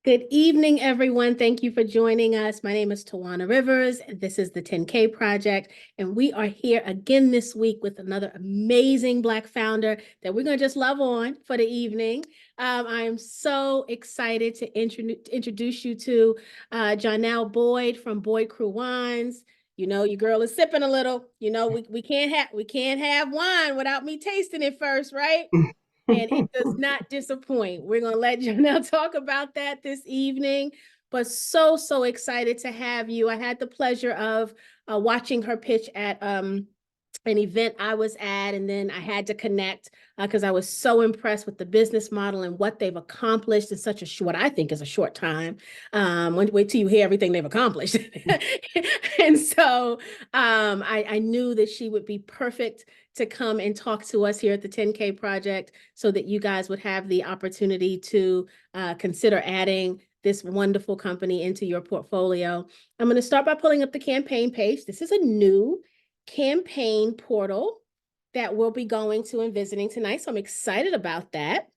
Good evening, everyone. Thank you for joining us. My name is Tawana Rivers, and this is the 10K Project. And we are here again this week with another amazing Black founder that we're going to just love on for the evening. I am so excited to introduce you to Jonelle Boyd from Boyd Crew Wines. You know, your girl is sipping a little. You know, we can't have wine without me tasting it first, right? And it does not disappoint. We're going to let Jonelle talk about that this evening, but so excited to have you. I had the pleasure of watching her pitch at an event I was at, and then I had to connect because I was so impressed with the business model and what they've accomplished in such a short, I think is a short time. Wait till you hear everything they've accomplished. And so I knew that she would be perfect to come and talk to us here at the 10K Project so that you guys would have the opportunity to consider adding this wonderful company into your portfolio. I'm going to start by pulling up the campaign page. This is a new campaign portal that we'll be going to and visiting tonight. So I'm excited about that.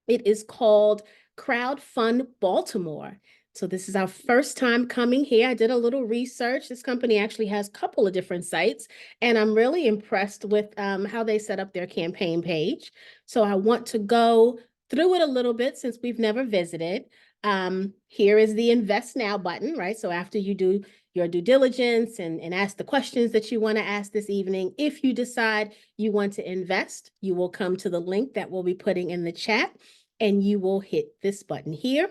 It is called Crowdfund Baltimore. So this is our first time coming here. I did a little research. This company actually has a couple of different sites, and I'm really impressed with how they set up their campaign page. So I want to go through it a little bit since we've never visited. Here is the Invest Now button, right? So after you do your due diligence and ask the questions that you want to ask this evening, if you decide you want to invest, you will come to the link that we'll be putting in the chat, and you will hit this button here.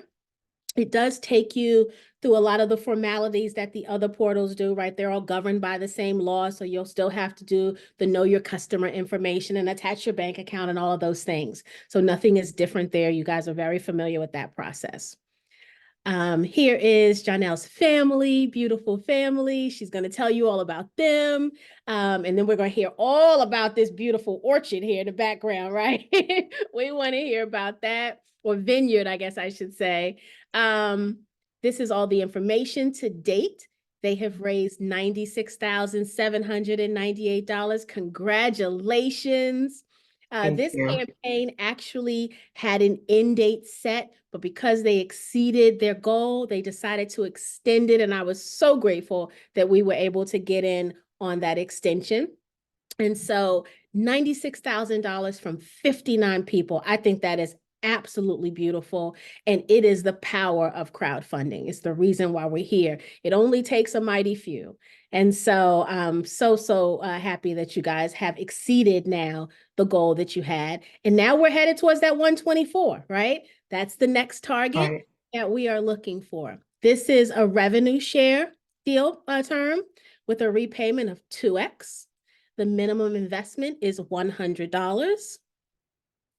It does take you through a lot of the formalities that the other portals do, right? They're all governed by the same law. So you'll still have to do the know your customer information and attach your bank account and all of those things. So nothing is different there. You guys are very familiar with that process. Here is Jonelle's family, beautiful family. She's going to tell you all about them. And then we're going to hear all about this beautiful orchard here in the background, right? We want to hear about that, or vineyard, I guess I should say. This is all the information to date. They have raised $96,798. Congratulations. Thank This you. campaign actually had an end date set, but because they exceeded their goal, they decided to extend it. And I was so grateful that we were able to get in on that extension. And so $96,000 from 59 people. I think that is absolutely beautiful. And it is the power of crowdfunding. It's the reason why we're here. It only takes a mighty few. And so I'm so happy that you guys have exceeded now the goal that you had. And now we're headed towards that 124, right? That's the next target Right. that we are looking for. This is a revenue share deal term with a repayment of 2x. The minimum investment is $100.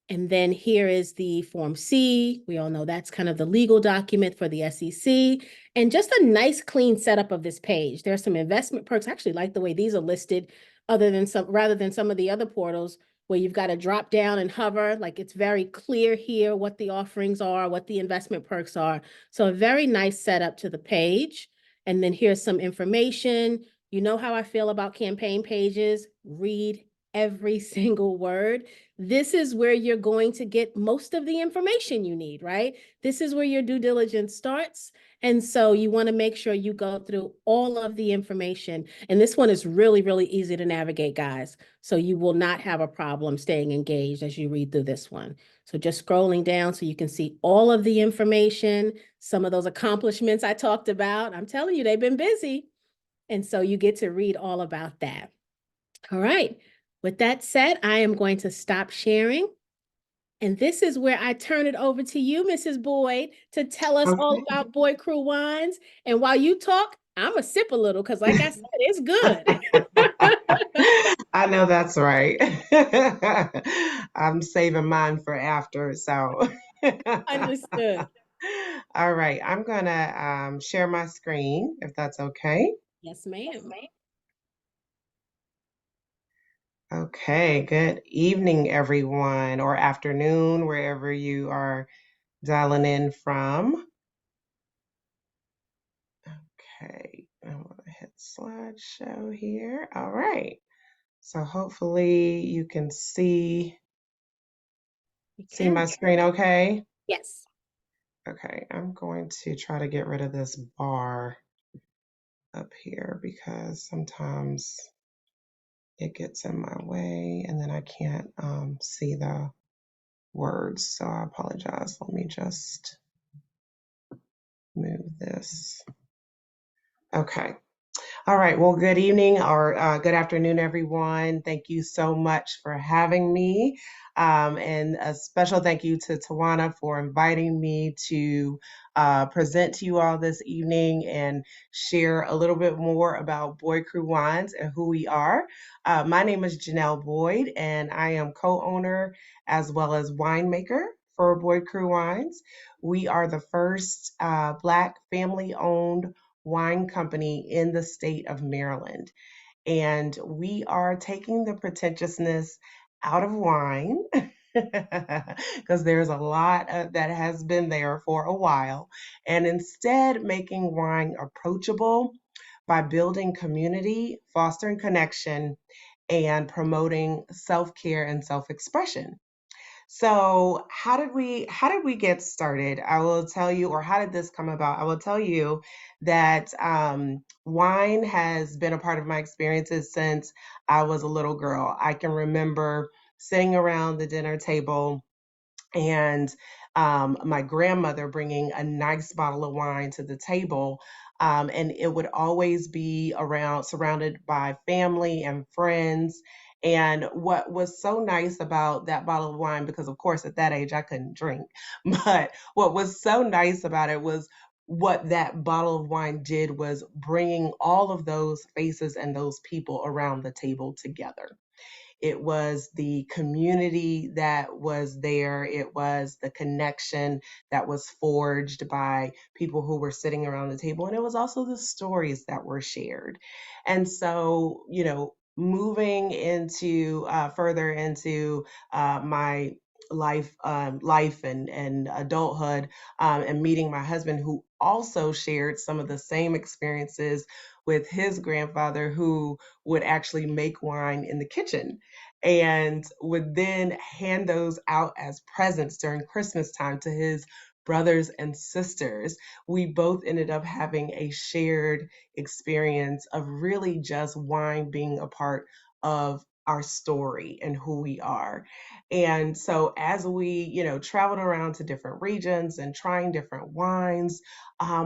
And then here is the Form C. We all know that's kind of the legal document for the SEC. And just a nice clean setup of this page. There's some investment perks. I actually like the way these are listed rather than some of the other portals where you've got to drop down and hover. Like it's very clear here what the offerings are, what the investment perks are. So a very nice setup to the page. And then here's some information. You know how I feel about campaign pages. Read every single word. This is where you're going to get most of the information you need, right? This is where your due diligence starts. And so you want to make sure you go through all of the information. And this one is really easy to navigate, guys. So you will not have a problem staying engaged as you read through this one. So just scrolling down so you can see all of the information, some of those accomplishments I talked about. I'm telling you, they've been busy. And so you get to read all about that. All right. With that said, I am going to stop sharing. And this is where I turn it over to you, Mrs. Boyd, to tell us all Okay. about Boyd Crew Wines. And while you talk, I'm going to sip a little because, like I said, it's good. I know that's right. I'm saving mine for after, so. Understood. All right, I'm gonna share my screen if that's okay. Yes, ma'am. Okay, good evening, everyone, or afternoon, wherever you are dialing in from. Okay, I'm gonna hit slideshow here. All right. So hopefully you can see You see can. my screen okay. Yes. Okay, I'm going to try to get rid of this bar up here because sometimes it gets in my way and then I can't see the words. So I apologize. Let me just move this. Okay. All right. Well, good evening or good afternoon, everyone. Thank you so much for having me. And a special thank you to Tawana for inviting me to present to you all this evening and share a little bit more about Boyd Crew Wines and who we are. My name is Janelle Boyd, and I am co-owner as well as winemaker for Boyd Crew Wines. We are the first Black family-owned wine company in the state of Maryland. And we are taking the pretentiousness out of wine because there's a lot that has been there for a while, and instead making wine approachable by building community, fostering connection, and promoting self-care and self-expression. So how did we get started? I will tell you, or how did this come about? I will tell you that wine has been a part of my experiences since I was a little girl. I can remember sitting around the dinner table and my grandmother bringing a nice bottle of wine to the table. And it would always be around, surrounded by family and friends. And what was so nice about that bottle of wine, because of course at that age I couldn't drink, but what was so nice about it was what that bottle of wine did was bringing all of those faces and those people around the table together. It was the community that was there. It was the connection that was forged by people who were sitting around the table. And it was also the stories that were shared. And so, moving into further into my life and adulthood, and meeting my husband who also shared some of the same experiences with his grandfather who would actually make wine in the kitchen and would then hand those out as presents during Christmas time to his brothers and sisters. We both ended up having a shared experience of really just wine being a part of our story and who we are. And so as we, traveled around to different regions and trying different wines,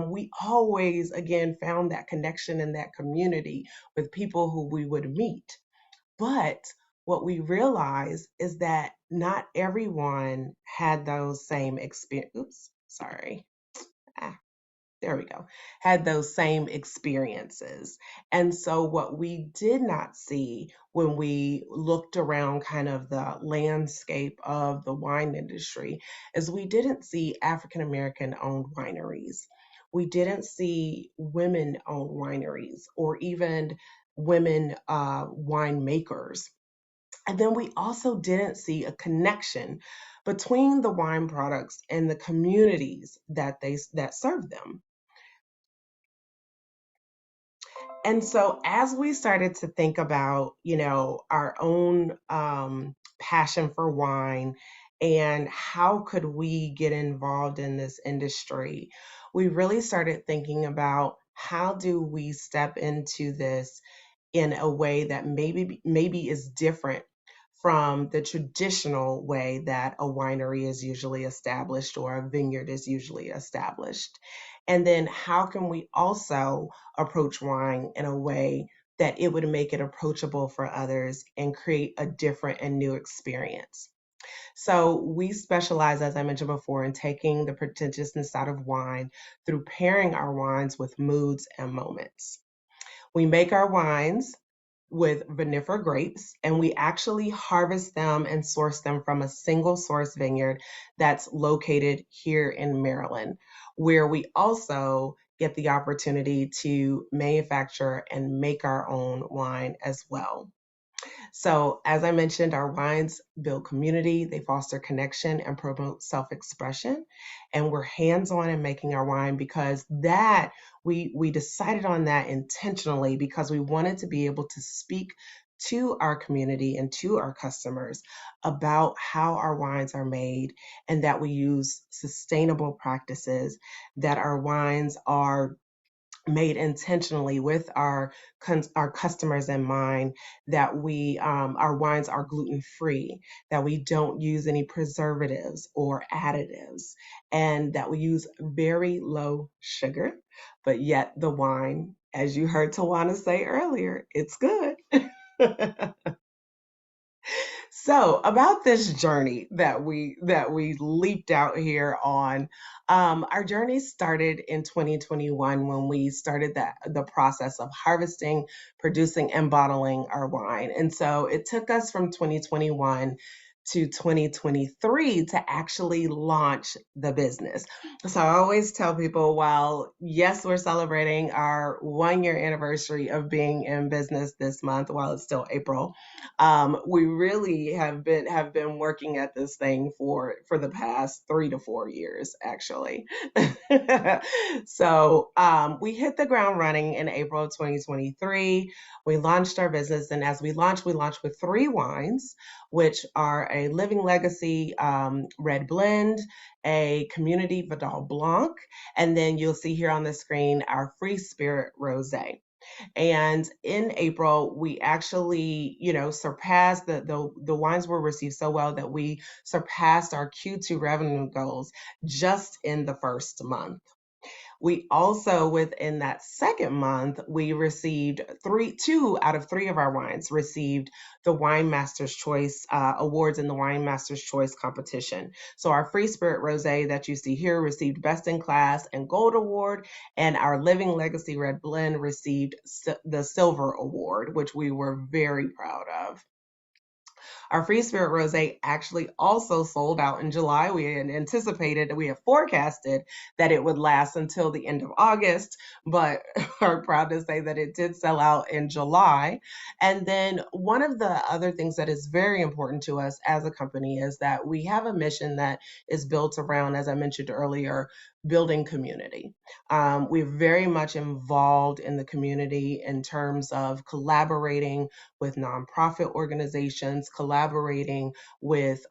we always again found that connection and that community with people who we would meet. But what we realized is that not everyone had those same experience. Oops, sorry. Ah, there we go. Had those same experiences. And so, what we did not see when we looked around kind of the landscape of the wine industry is we didn't see African American owned wineries. We didn't see women owned wineries or even women winemakers. And then we also didn't see a connection between the wine products and the communities that serve them. And so as we started to think about, our own passion for wine and how could we get involved in this industry, we really started thinking about how do we step into this in a way that maybe is different from the traditional way that a winery is usually established or a vineyard is usually established. And then how can we also approach wine in a way that it would make it approachable for others and create a different and new experience? So we specialize, as I mentioned before, in taking the pretentiousness out of wine through pairing our wines with moods and moments. We make our wines with vinifera grapes, and we actually harvest them and source them from a single source vineyard that's located here in Maryland, where we also get the opportunity to manufacture and make our own wine as well. So, as I mentioned, our wines build community, they foster connection and promote self expression. And we're hands on in making our wine because we decided on that intentionally because we wanted to be able to speak to our community and to our customers about how our wines are made and that we use sustainable practices, that our wines are made intentionally with our customers in mind, that we our wines are gluten free, that we don't use any preservatives or additives, and that we use very low sugar, but yet the wine, as you heard Tawana say earlier, it's good. So about this journey that we leaped out here on, our journey started in 2021 when we started the process of harvesting, producing, and bottling our wine. And so it took us from 2021 to 2023 to actually launch the business. So I always tell people, while yes, we're celebrating our 1 year anniversary of being in business this month, while it's still April, we really have been working at this thing for the past 3 to 4 years, actually. So we hit the ground running in April of 2023. We launched our business, and as we launched with 3 wines, which are a Living Legacy red blend, a Community Vidal Blanc, and then you'll see here on the screen our Free Spirit Rosé. And in April, we actually, surpassed the wines were received so well that we surpassed our Q2 revenue goals just in the first month. We also, within that second month, we received 2 out of 3 of our wines received the Wine Master's Choice awards in the Wine Master's Choice competition. So our Free Spirit Rosé that you see here received Best in Class and Gold Award, and our Living Legacy Red Blend received the Silver Award, which we were very proud of. Our Free Spirit Rosé actually also sold out in July. We had anticipated, we had forecasted that it would last until the end of August, but are proud to say that it did sell out in July. And then one of the other things that is very important to us as a company is that we have a mission that is built around, as I mentioned earlier, building community. We're very much involved in the community in terms of collaborating with nonprofit organizations, collaborating with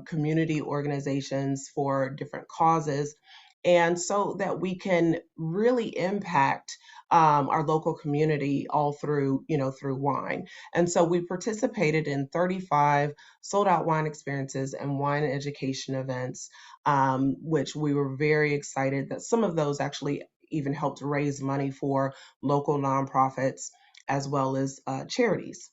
community organizations for different causes, and so that we can really impact our local community all through, through wine. And so we participated in 35 sold out wine experiences and wine education events, which we were very excited that some of those actually even helped raise money for local nonprofits as well as charities.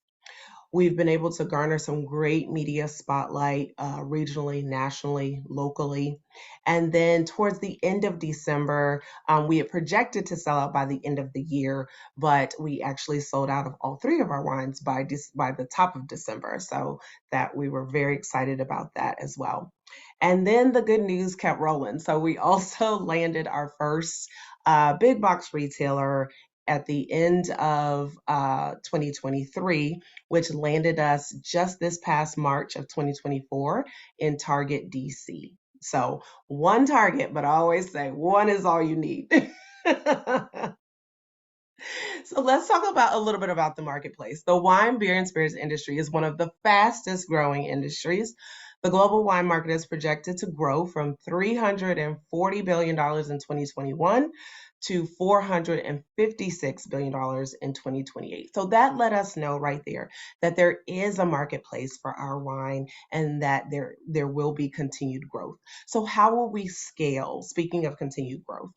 We've been able to garner some great media spotlight regionally, nationally, locally. And then towards the end of December, we had projected to sell out by the end of the year, but we actually sold out of all 3 of our wines by the top of December. So that we were very excited about that as well. And then the good news kept rolling. So we also landed our first big box retailer at the end of 2023, which landed us just this past March of 2024 in Target DC. So one Target, but I always say one is all you need. So let's talk about a little bit about the marketplace. The wine, beer, and spirits industry is one of the fastest growing industries. The global wine market is projected to grow from $340 billion in 2021 to $456 billion in 2028. So that let us know right there that there is a marketplace for our wine and that there will be continued growth. So how will we scale? Speaking of continued growth.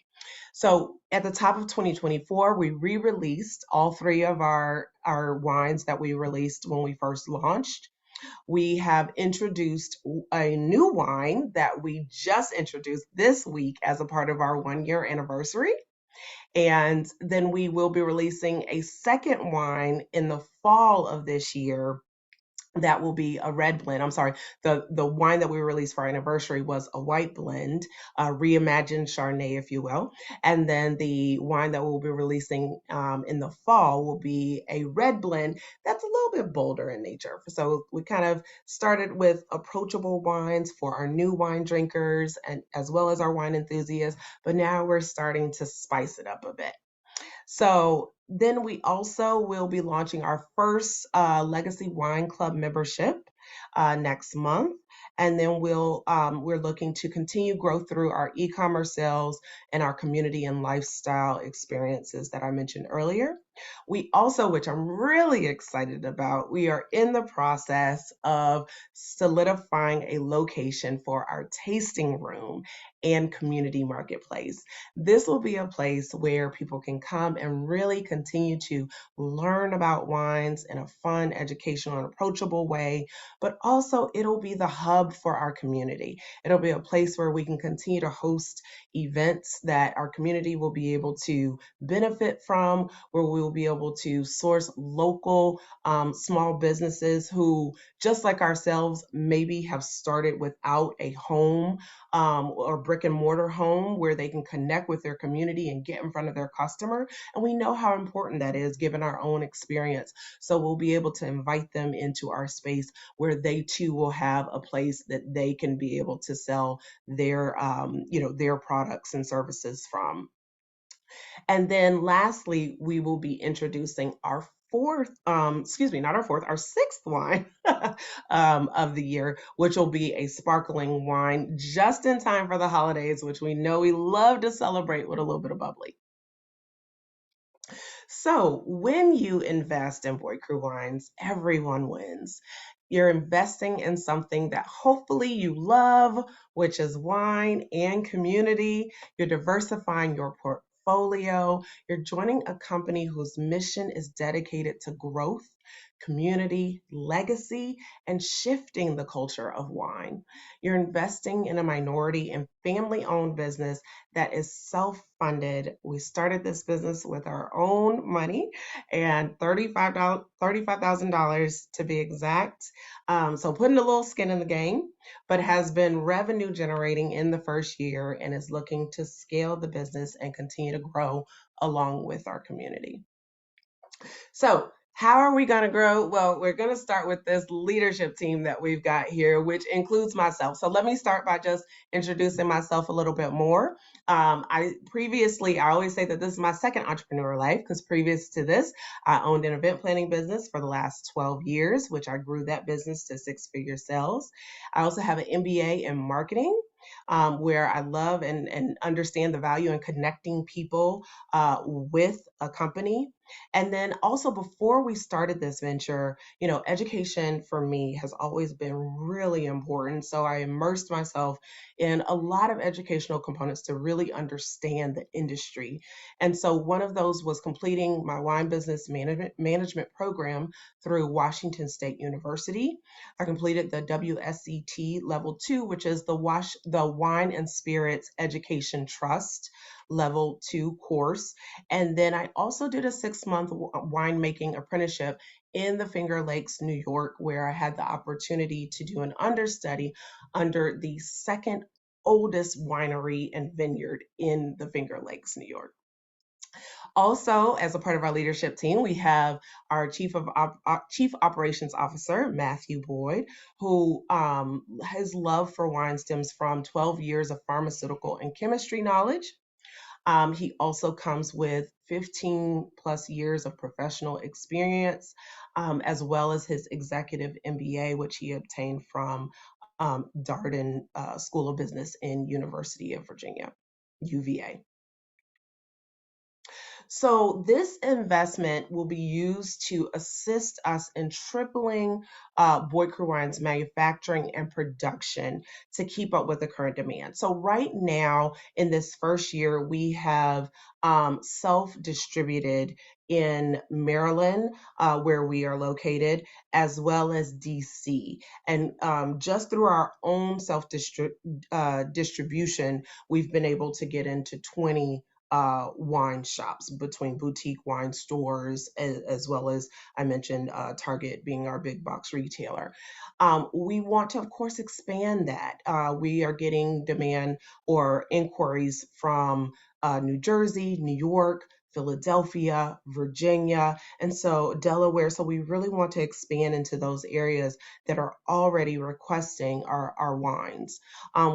So at the top of 2024, we re-released all 3 of our wines that we released when we first launched. We have introduced a new wine that we just introduced this week as a part of our 1 year anniversary. And then we will be releasing a second wine in the fall of this year that will be a red blend. I'm sorry, the wine that we released for our anniversary was a white blend, a reimagined Chardonnay, if you will. And then the wine that we'll be releasing in the fall will be a red blend that's a little bit bolder in nature. So we kind of started with approachable wines for our new wine drinkers and as well as our wine enthusiasts, but now we're starting to spice it up a bit. So then we also will be launching our first Legacy Wine Club membership next month. And then we're looking to continue growth through our e-commerce sales and our community and lifestyle experiences that I mentioned earlier. We also, which I'm really excited about, we are in the process of solidifying a location for our tasting room and community marketplace. This will be a place where people can come and really continue to learn about wines in a fun, educational, and approachable way, but also it'll be the hub for our community. It'll be a place where we can continue to host events that our community will be able to benefit from, where we will be able to source local small businesses who, just like ourselves, maybe have started without a home or brick and mortar home where they can connect with their community and get in front of their customer. And we know how important that is given our own experience. So we'll be able to invite them into our space where they too will have a place that they can be able to sell their products and services from. And then lastly, we will be introducing our not our fourth, our sixth wine of the year, which will be a sparkling wine just in time for the holidays, which we know we love to celebrate with a little bit of bubbly. So when you invest in Boy Crew Wines, everyone wins. You're investing in something that hopefully you love, which is wine and community. You're diversifying your portfolio. You're joining a company whose mission is dedicated to growth, community, legacy, and shifting the culture of wine. You're investing in a minority and family owned business that is self funded. We started this business with our own money and $35,000 to be exact. So putting a little skin in the game, but has been revenue generating in the first year and is looking to scale the business and continue to grow along with our community. So, how are we going to grow? Well, we're going to start with this leadership team that we've got here, which includes myself. So, let me start by just introducing myself a little bit more. I always say that this is my second entrepreneur life because previous to this, I owned an event planning business for the last 12 years, which I grew that business to six-figure sales. I also have an MBA in marketing. Where I love and understand the value in connecting people with a company. And then also before we started this venture, education for me has always been really important. So I immersed myself in a lot of educational components to really understand the industry. And so one of those was completing my wine business management program through Washington State University. I completed the WSET Level 2, which is the Wine and Spirits Education Trust Level 2 course. And then I also did a 6-month winemaking apprenticeship in the Finger Lakes, New York, where I had the opportunity to do an understudy under the second oldest winery and vineyard in the Finger Lakes, New York. Also, as a part of our leadership team, we have our Chief Operations Officer, Matthew Boyd, who his love for wine stems from 12 years of pharmaceutical and chemistry knowledge. He also comes with 15 plus years of professional experience, as well as his executive MBA, which he obtained from Darden School of Business in University of Virginia, UVA. So this investment will be used to assist us in tripling Boy Crew Wine's manufacturing and production to keep up with the current demand. So right now, in this first year, we have self-distributed in Maryland, where we are located, as well as DC. And just through our own self-distribution, we've been able to get into 20 wine shops between boutique wine stores as well as I mentioned Target being our big box retailer. We want to, of course, expand that. We are getting demand or inquiries from New Jersey, New York, Philadelphia, Virginia, and so Delaware. So we really want to expand into those areas that are already requesting our wines.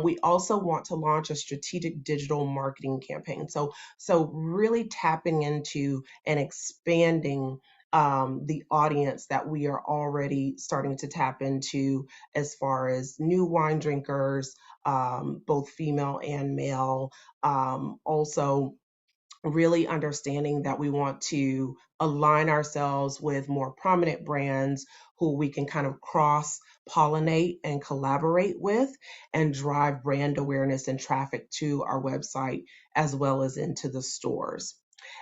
We also want to launch a strategic digital marketing campaign. So really tapping into and expanding the audience that we are already starting to tap into as far as new wine drinkers, both female and male. Also, really understanding that we want to align ourselves with more prominent brands who we can kind of cross pollinate and collaborate with and drive brand awareness and traffic to our website as well as into the stores.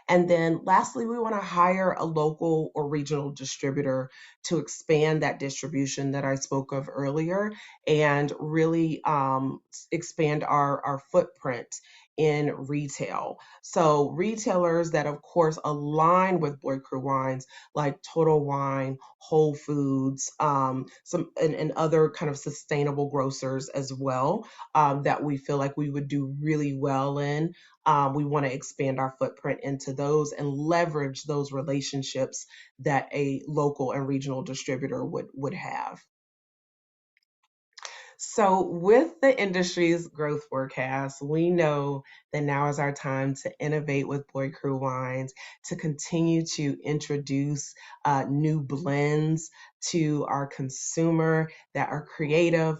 And then lastly, we want to hire a local or regional distributor to expand that distribution that I spoke of earlier and really expand our footprint in retail. So retailers that of course align with Boyd Crew wines like Total Wine, Whole Foods, some and other kind of sustainable grocers as well, that we feel like we would do really well in. We want to expand our footprint into those and leverage those relationships that a local and regional distributor would have. So, with the industry's growth forecast, we know that now is our time to innovate with Boyd Crew Wines, to continue to introduce new blends to our consumer that are creative,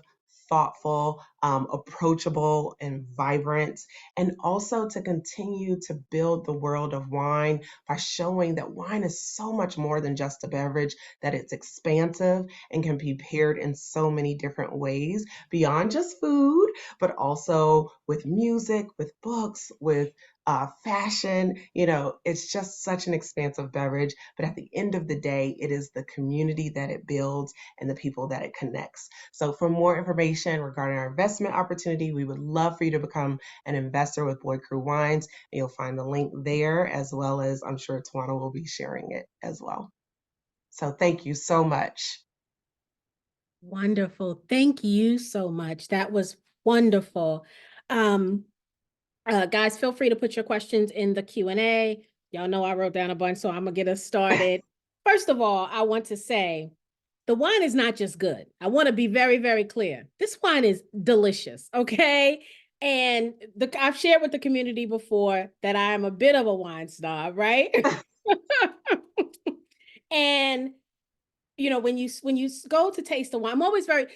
thoughtful, approachable, and vibrant, and also to continue to build the world of wine by showing that wine is so much more than just a beverage, that it's expansive and can be paired in so many different ways beyond just food, but also with music, with books, with fashion. It's just such an expansive beverage. But at the end of the day, it is the community that it builds and the people that it connects. So, for more information regarding our investment opportunity, we would love for you to become an investor with Boyd Crew Wines. And you'll find the link there, as well as I'm sure Tawana will be sharing it as well. So, thank you so much. Wonderful. Thank you so much. That was wonderful. Guys, feel free to put your questions in the Q&A. Y'all know I wrote down a bunch, so I'm gonna get us started. First of all, I want to say the wine is not just good. I want to be very, very clear. This wine is delicious, okay? And I've shared with the community before that I am a bit of a wine snob, right? And when you go to taste the wine, I'm always very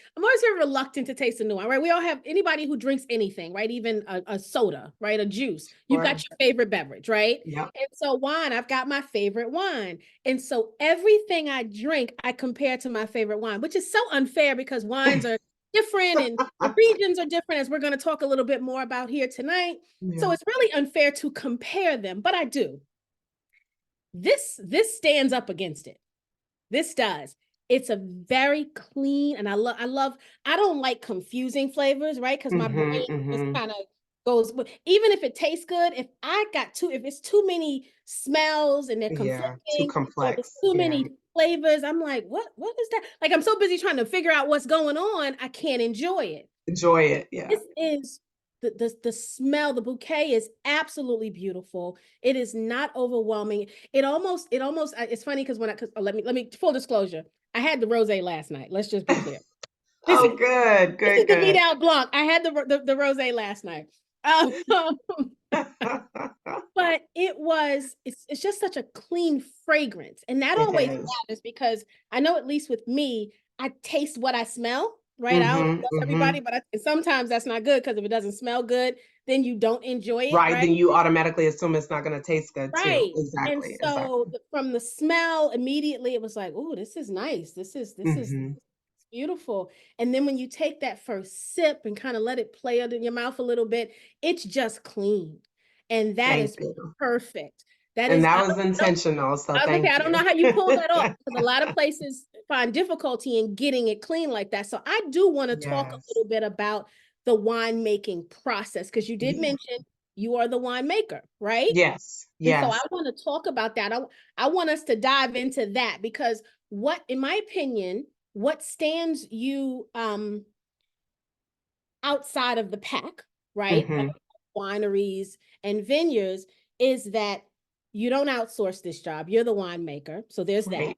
reluctant to taste a new wine, right? We all have, anybody who drinks anything, right? Even a soda, right? A juice. You've got your favorite beverage, right? Yep. And so wine, I've got my favorite wine. And so everything I drink, I compare to my favorite wine, which is so unfair because wines are different and the regions are different, as we're going to talk a little bit more about here tonight. Yeah. So it's really unfair to compare them, but I do. This stands up against it. This does. It's a very clean, and I don't like confusing flavors, right? Because my brain just kind of goes, even if it tastes good, if it's too many smells and they're too conflicting, or there's complex. too many flavors, I'm like, what is that? Like, I'm so busy trying to figure out what's going on, I can't enjoy it. Enjoy it. Yeah. This is the smell, the bouquet is absolutely beautiful. It is not overwhelming. It's funny because let me full disclosure. I had the rosé last night. Let's just be clear. This is the Vidal Blanc. I had the rosé last night. But it's just such a clean fragrance. And that always matters because I know, at least with me, I taste what I smell. Right. I don't know if that's everybody, but sometimes that's not good, because if it doesn't smell good, then you don't enjoy it. Right. Then you automatically assume it's not going to taste good too. Exactly. And so from the smell, immediately it was like, oh, this is nice. This is beautiful. And then when you take that first sip and kind of let it play out in your mouth a little bit, it's just clean. And that is perfect. That was intentional. So thank you. I don't know how you pull that off, because a lot of places find difficulty in getting it clean like that. So I do want to talk a little bit about the winemaking process, because you did mention you are the winemaker, right? Yes. Yes. And so I want to talk about that. I want us to dive into that, because in my opinion, what stands you outside of the pack, right? Like wineries and vineyards, is that you don't outsource this job. You're the winemaker. So there's that. Right.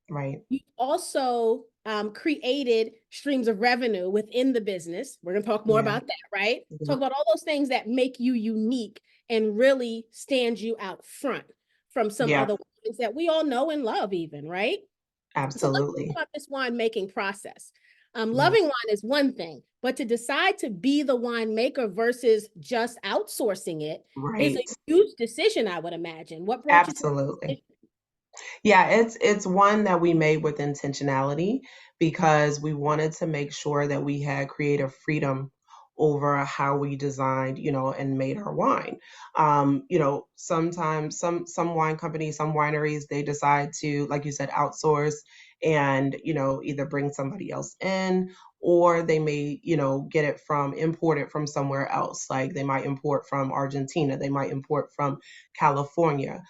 Right. You also created streams of revenue within the business. We're going to talk more Yeah. about that, right? Talk Yeah. about all those things that make you unique and really stand you out front from some Yeah. other wines that we all know and love, even, right? So let's talk Absolutely. about this winemaking process. Yeah. Loving wine is one thing, but to decide to be the winemaker versus just outsourcing it is a Right. huge decision, I would imagine. What brought you to that Absolutely. Yeah, it's one that we made with intentionality because we wanted to make sure that we had creative freedom over how we designed, and made our wine. Sometimes some wine companies, some wineries, they decide to, like you said, outsource and, either bring somebody else in, or they may, get it from import it from somewhere else. Like they might import from Argentina, they might import from California.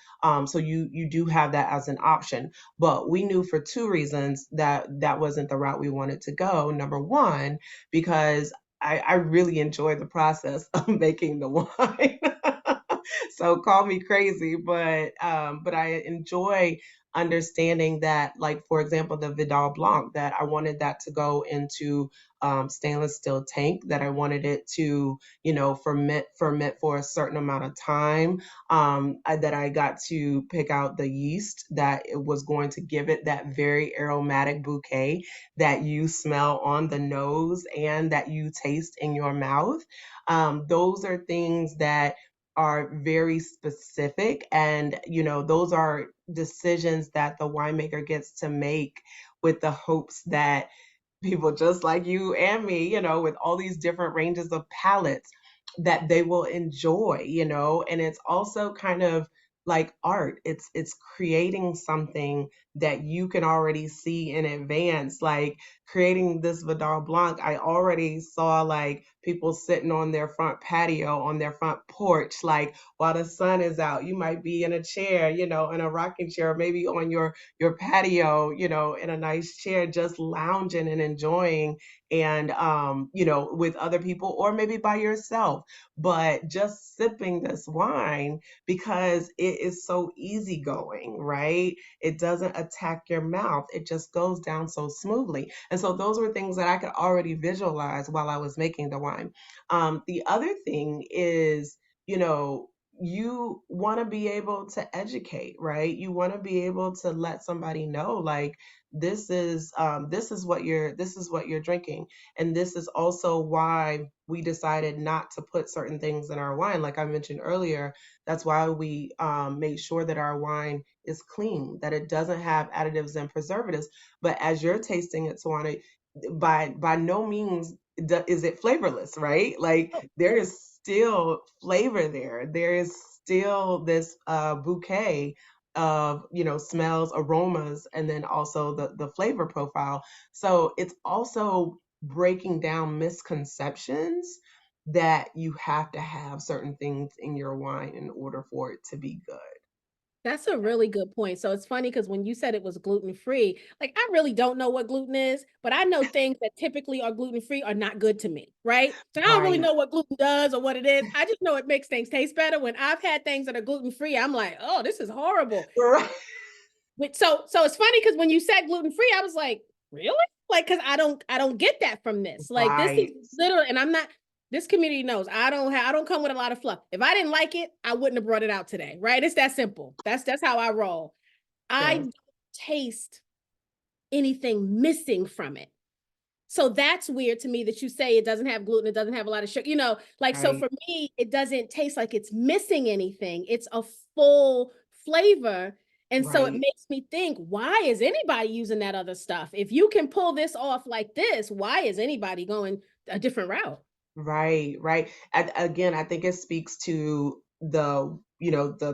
So you do have that as an option. But we knew for two reasons that that wasn't the route we wanted to go. Number one, because I really enjoy the process of making the wine. So call me crazy, but I enjoy understanding that, like for example, the Vidal Blanc, that I wanted that to go into stainless steel tank, that I wanted it to, ferment for a certain amount of time, that I got to pick out the yeast that it was going to give it that very aromatic bouquet that you smell on the nose and that you taste in your mouth. Those are things that are very specific, and those are decisions that the winemaker gets to make with the hopes that people just like you and me, with all these different ranges of palettes, that they will enjoy, and it's also kind of like art. It's creating something that you can already see in advance. Like creating this Vidal Blanc, I already saw like people sitting on their front patio, on their front porch, like while the sun is out. You might be in a chair, in a rocking chair, maybe on your patio, in a nice chair, just lounging and enjoying, and with other people or maybe by yourself, but just sipping this wine because it is so easygoing, right? It doesn't attack your mouth. It just goes down so smoothly. And so those were things that I could already visualize while I was making the wine. The other thing is, you know, you want to be able to educate, right? You want to be able to let somebody know, like, this is what you're drinking, and this is also why we decided not to put certain things in our wine. Like I mentioned earlier, that's why we made sure that our wine is clean, that it doesn't have additives and preservatives. But as you're tasting it, Tawana, by no means is it flavorless, right? Like there is still flavor there. There is still this bouquet of, smells, aromas, and then also the flavor profile. So it's also breaking down misconceptions that you have to have certain things in your wine in order for it to be good. That's a really good point. So it's funny because when you said it was gluten free, like I really don't know what gluten is, but I know things that typically are gluten free are not good to me, right? So I don't really Right. know what gluten does or what it is. I just know it makes things taste better. When I've had things that are gluten free, I'm like, oh, this is horrible. Right. So it's funny because when you said gluten free, I was like, really? Like, because I don't get that from this. Like, this is Right. literally, and I'm not. This community knows I don't come with a lot of fluff. If I didn't like it, I wouldn't have brought it out today, right? It's that simple. That's how I roll. I Yes. don't taste anything missing from it. So that's weird to me that you say it doesn't have gluten, it doesn't have a lot of sugar, like, so Right. for me, it doesn't taste like it's missing anything. It's a full flavor. And so it Right. makes me think, why is anybody using that other stuff? If you can pull this off like this, why is anybody going a different route? Right, right. Again, I think it speaks to the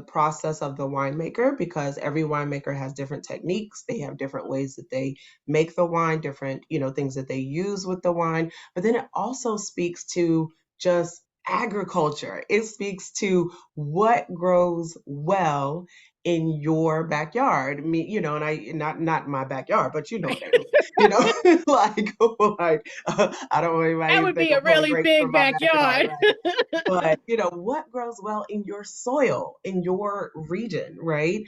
process of the winemaker, because every winemaker has different techniques. They have different ways that they make the wine, different, things that they use with the wine. But then it also speaks to just agriculture. It speaks to what grows well in your backyard. Me, and I not my backyard, but you know what I mean. Like I don't want anybody That to would think be a I'm pulling really grapes big from my backyard, backyard. right? But what grows well in your soil, in your region, right?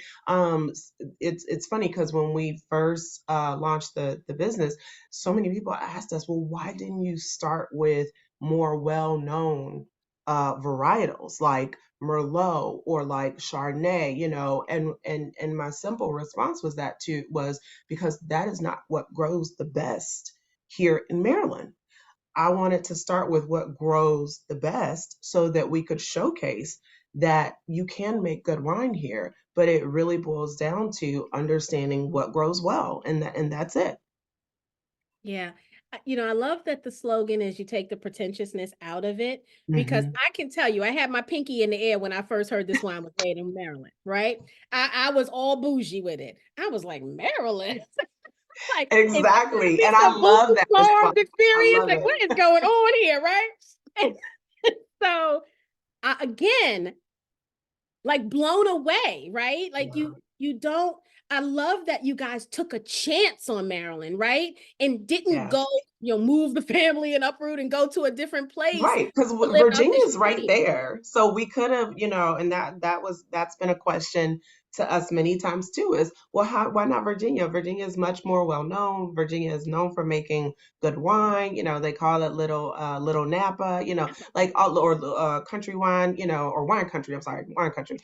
It's funny because when we first launched the business, so many people asked us, well, why didn't you start with more well-known varietals like Merlot or like Chardonnay, and my simple response was because that is not what grows the best here in Maryland. I wanted to start with what grows the best so that we could showcase that you can make good wine here, but it really boils down to understanding what grows well, and that's it. Yeah. I love that the slogan is you take the pretentiousness out of it because Hmm. I can tell you, I had my pinky in the air when I first heard this wine was made in Maryland, right? I was all bougie with it. I was like, Maryland? Like, is this gonna Exactly. be And I some Boone's love that Farms response. I experience? love Like, it. what is going on here, right? And so, again, like blown away, right? Like Yeah. you don't I love that you guys took a chance on Maryland, right? And didn't Yes. go, move the family and uproot and go to a different place Right, because to live out Virginia this is right dream. there. So we could have, and that's been a question to us many times too, is well, why not Virginia? Virginia is much more well known. Virginia is known for making good wine. They call it little Napa, like all or country wine, or wine country. I'm sorry, wine country.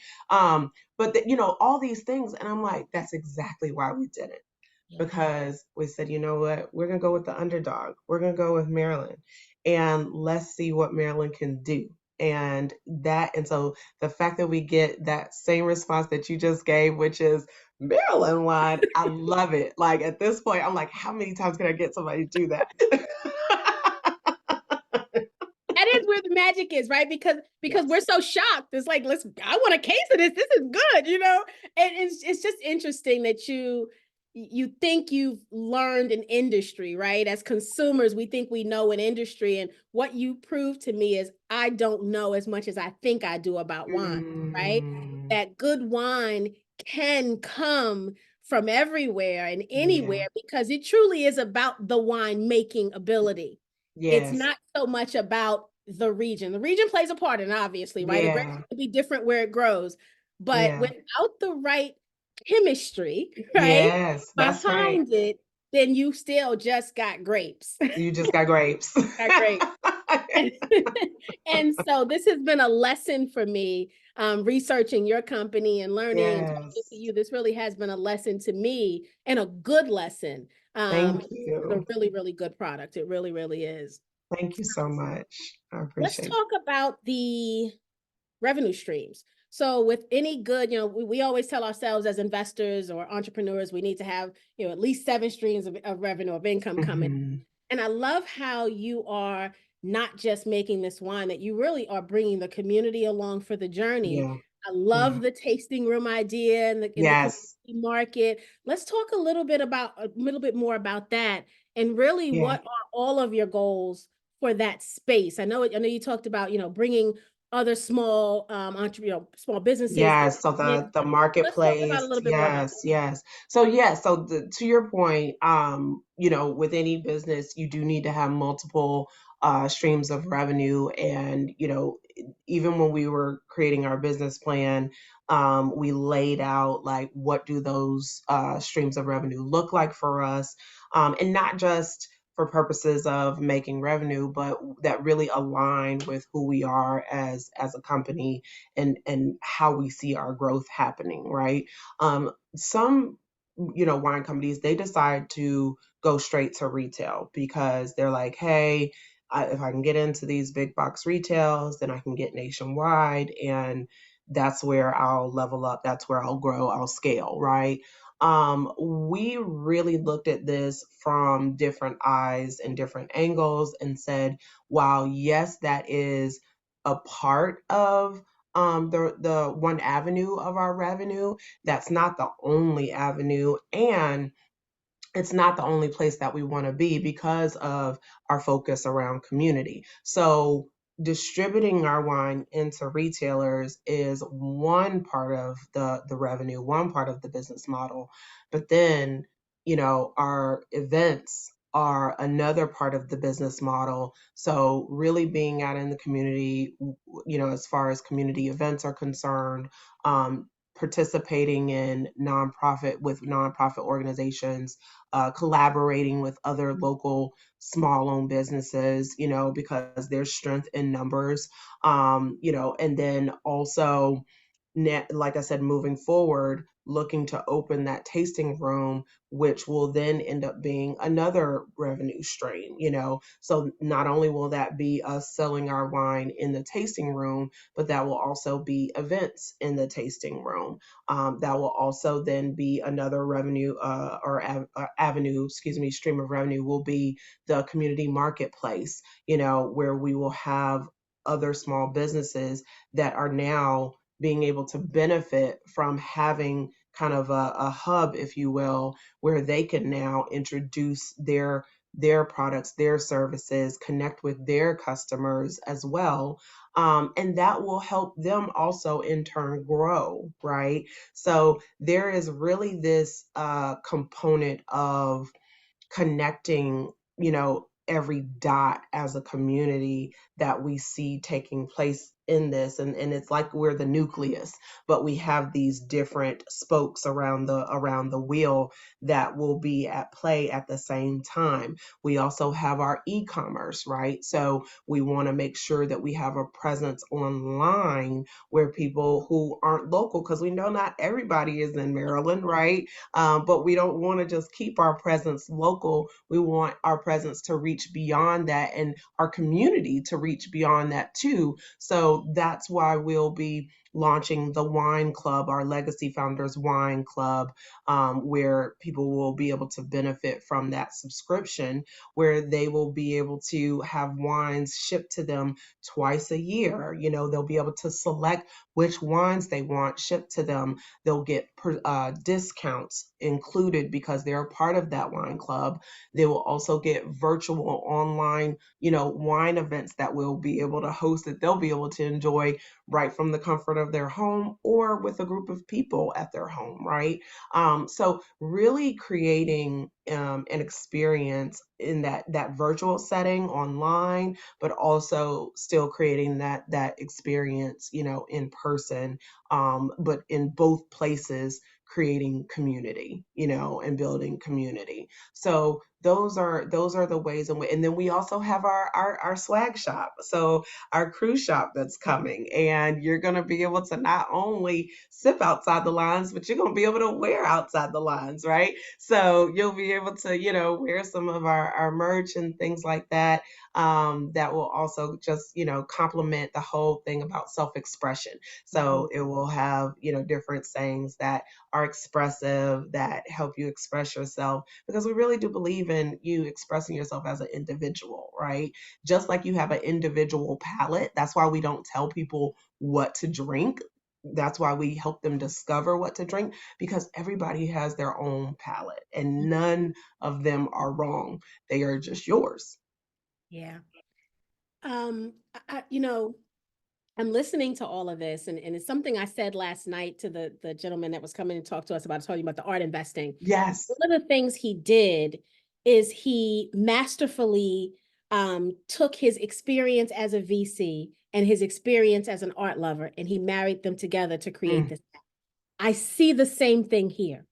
But all these things, and I'm like, that's exactly why we did it, Yeah. because we said, you know what, we're going to go with the underdog. We're going to go with Maryland, and let's see what Maryland can do. And so the fact that we get that same response that you just gave, which is Maryland wine, I love it. Like at this point, I'm like, how many times can I get somebody to do that? That is where the magic is, right? Because we're Yes. so shocked. It's like, I want a case of this. This is good. And it's just interesting that you think you've learned an industry, right? As consumers, we think we know an industry. And what you prove to me is I don't know as much as I think I do about wine, right? Mm, That good wine can come from everywhere and yeah. anywhere because it truly is about the wine making ability. It's Yes. not so much about the region. The region plays a part in, obviously, right? A grape Yeah. can be different where it grows, but Yeah. without the right chemistry, right, Yes. That's right. behind it, then you still just got grapes. You just got grapes. Got grapes. And so this has been a lesson for me, researching your company and learning and talking to Yes. you. This really has been a lesson to me and a good lesson. Thank It's a you. really, really good product. It really, really is. Thank you so much. I Let's appreciate it. talk about the revenue streams. So with any good, we always tell ourselves as investors or entrepreneurs, we need to have, at least 7 streams of revenue of income coming. Mhm. And I love how you are not just making this wine, that you really are bringing the community along for the journey. Yeah. I Yeah. love the tasting room idea and the community Yes. market. Let's talk a little bit more about that and really Yeah. what are all of your goals for that space. I know you talked about, bringing other small small businesses Yes. So in. the Let's talk about a marketplace. little bit more about Yes. Yes. So to your point, with any business, you do need to have multiple streams of revenue. And even when we were creating our business plan, we laid out like what do those streams of revenue look like for us, and not just for purposes of making revenue, but that really align with who we are as a company, and how we see our growth happening, right? Some wine companies, they decide to go straight to retail because they're like, hey, if I can get into these big box retails, then I can get nationwide, and that's where I'll level up, that's where I'll grow, I'll scale, right? We really looked at this from different eyes and different angles and said, while yes, that is a part of the one avenue of our revenue, that's not the only avenue, and it's not the only place that we want to be because of our focus around community. So distributing our wine into retailers is one part of the revenue, one part of the business model. But then, our events are another part of the business model. So really being out in the community, as far as community events are concerned, participating in nonprofit with nonprofit organizations, collaborating with other local small owned businesses, because there's strength in numbers, and then also, like I said, moving forward, looking to open that tasting room, which will then end up being another revenue stream, So not only will that be us selling our wine in the tasting room, but that will also be events in the tasting room. That will also then be another revenue avenue, excuse me, stream of revenue will be the community marketplace, where we will have other small businesses that are now being able to benefit from having kind of a hub, if you will, where they can now introduce their products, their services, connect with their customers as well. And that will help them also in turn grow, right? So there is really this component of connecting, every dot as a community that we see taking place in this. And it's like we're the nucleus, but we have these different spokes around the wheel that will be at play at the same time. We also have our e-commerce, right? So we want to make sure that we have a presence online where people who aren't local, because we know not everybody is in Maryland, right? But we don't want to just keep our presence local. We want our presence to reach beyond that and our community to reach beyond that too. So that's why we'll be launching the Wine Club, our Legacy Founders Wine Club, where people will be able to benefit from that subscription, where they will be able to have wines shipped to them twice a year. They'll be able to select which wines they want shipped to them. They'll get discounts included because they're a part of that wine club. They will also get virtual online, wine events that we'll be able to host that they'll be able to enjoy right from the comfort of their home or with a group of people at their home, right? So really creating an experience in that virtual setting online, but also still creating that experience, in person, but in both places creating community, and building community. So those are the ways and then we also have our swag shop. So our cruise shop that's coming, and you're going to be able to not only sip outside the lines, but you're going to be able to wear outside the lines, right? So you'll be able to, wear some of our merch and things like that. That will also just, complement the whole thing about self-expression. So it will have, different sayings that are expressive, that help you express yourself, because we really do believe in you expressing yourself as an individual, right? Just like you have an individual palate. That's why we don't tell people what to drink. That's why we help them discover what to drink, because everybody has their own palate and none of them are wrong. They are just yours. Yeah. You know, I'm listening to all of this, and it's something I said last night to the gentleman that was coming to talk to us about talking about the art investing. Yes. One of the things he did is he masterfully took his experience as a VC and his experience as an art lover, and he married them together to create Mm. this. I see the same thing here.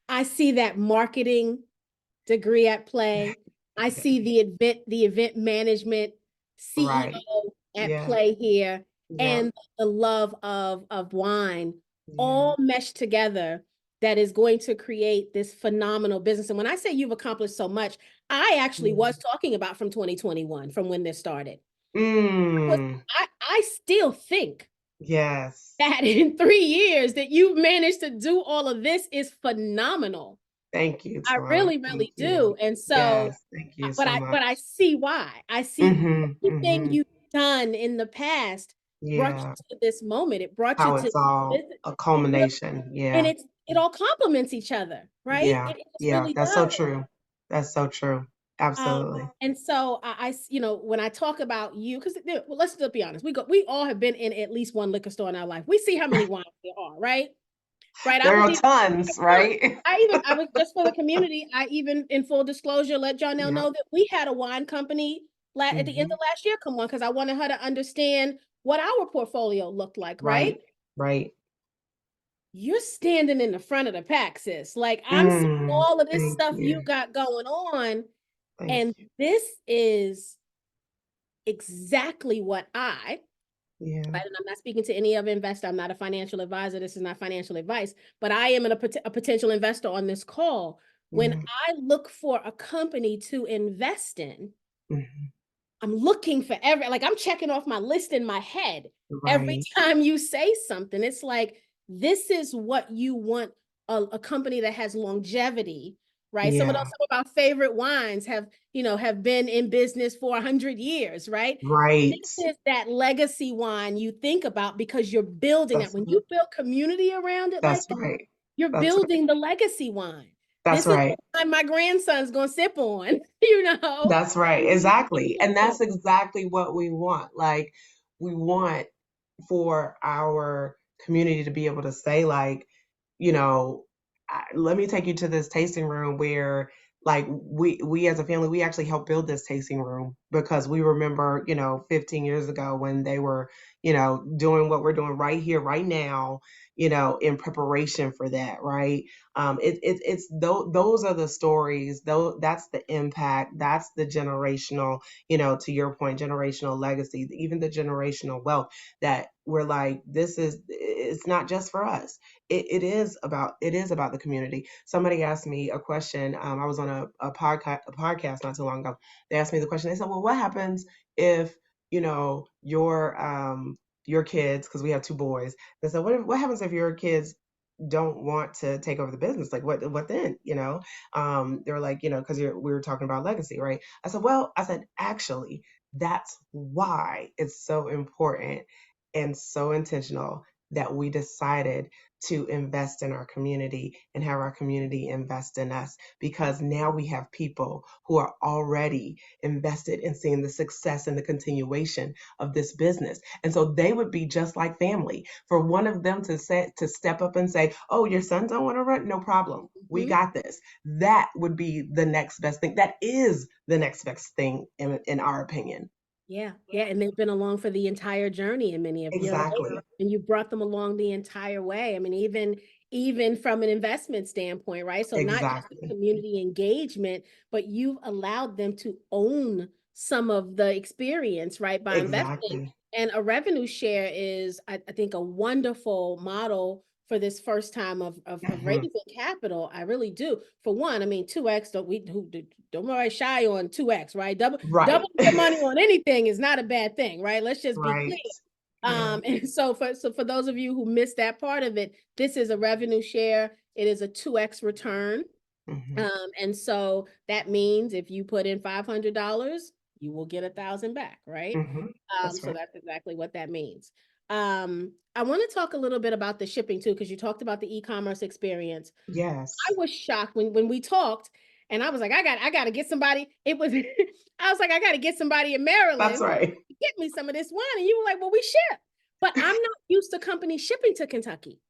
I see that marketing degree at play. I see the event management Right. CEO at Yeah. play here, Yeah. and the love of wine Yeah. all meshed together, that is going to create this phenomenal business. And when I say you've accomplished so much, I actually Yeah. was talking about from 2021, from when this started. Mm. I still think Yes. that in 3 years that you've managed to do all of this is phenomenal. Thank you, I Tawana. really, Thank really you. do. And so, Yes. Thank you but so I much. see why. I see Mm-hmm. everything Mm-hmm. you've done in the past brought Yeah. you to this moment. It brought you How to it's this all visit. a It really, culmination. and Yeah. it all complements each other, right? Yeah. It just Yeah. really That's so does. true. That's so true. Absolutely. And so when I talk about you, because well, let's just be honest, we all have been in at least one liquor store in our life. We see how many wines there are, right? Right. I There was are even tons, right? I was just for the community. I even, in full disclosure, let Jonelle Yeah. know that we had a wine company at the end Hmm. of last year come on because I wanted her to understand what our portfolio looked like, right? Right. Right. You're standing in the front of the pack, sis. Like I'm seeing Mm, all of this thank stuff you you. got going on, Thank and you. this is exactly what Yeah. right? And I'm not speaking to any other investor. I'm not a financial advisor. This is not financial advice, but I am a potential investor on this call. When Yeah. I look for a company to invest in, Hmm. I'm looking for like I'm checking off my list in my head. Every Right. time you say something, it's like, this is what you want, a company that has longevity, right? Yeah. Some of our favorite wines have been in business for 100 years, right? Right. This is that legacy wine you think about because you're building that. That's When you right. build community around it like That's that, right. you're That's right. building the legacy wine. That's This is right. the wine my grandson's gonna sip on, you know. That's right. Exactly. And that's exactly what we want. Like, we want for our community to be able to say, like, you know, let me take you to this tasting room where, like, we as a family, we actually helped build this tasting room because we remember, 15 years ago when they were, doing what we're doing right here, right now, in preparation for that, right? It's those are the stories, though, that's the impact, that's the generational, to your point, generational legacy, even the generational wealth that we're like, it's not just for us. It is about the community. Somebody asked me a question. I was on a podcast not too long ago. They asked me the question. They said, "Well, what happens if your kids? Because we have two boys. They said, what happens if your kids don't want to take over the business? Like, what then? They were like, because we were talking about legacy, right? I said, well, actually, that's why it's so important and so intentional that we decided to invest in our community and have our community invest in us, because now we have people who are already invested in seeing the success and the continuation of this business. And so they would be just like family. For one of them to step up and say, "Oh, your sons don't want to run? No problem. We Mhm. got this." That would be the next best thing. That is the next best thing in our opinion. Yeah, yeah, and they've been along for the entire journey in many of your life, Exactly. and you brought them along the entire way. I mean, even from an investment standpoint, right? So not just the Exactly. community engagement, but you've allowed them to own some of the experience, right, by investing. Exactly. And a revenue share is, I think, a wonderful model for this first time of Hmm. raising capital. I really do. For one, I mean, 2x, don't worry shy on 2x, right? Right. Doubling your money on anything is not a bad thing, right? Let's just be clear. Right. Yeah. And so for those of you who missed that part of it, this is a revenue share. It is a 2x return. Hmm. And so that means if you put in $500, you will get 1,000 back, right? Hmm. That's So right. that's exactly what that means. I want to talk a little bit about the shipping too, because you talked about the e-commerce experience. I Yes. was shocked when we talked, and I was like, I got to get somebody. It was, I was like, I got to get somebody in That's Maryland right. to get me some of this wine. And you were like, well, we ship, but I'm not used to companies shipping to Kentucky.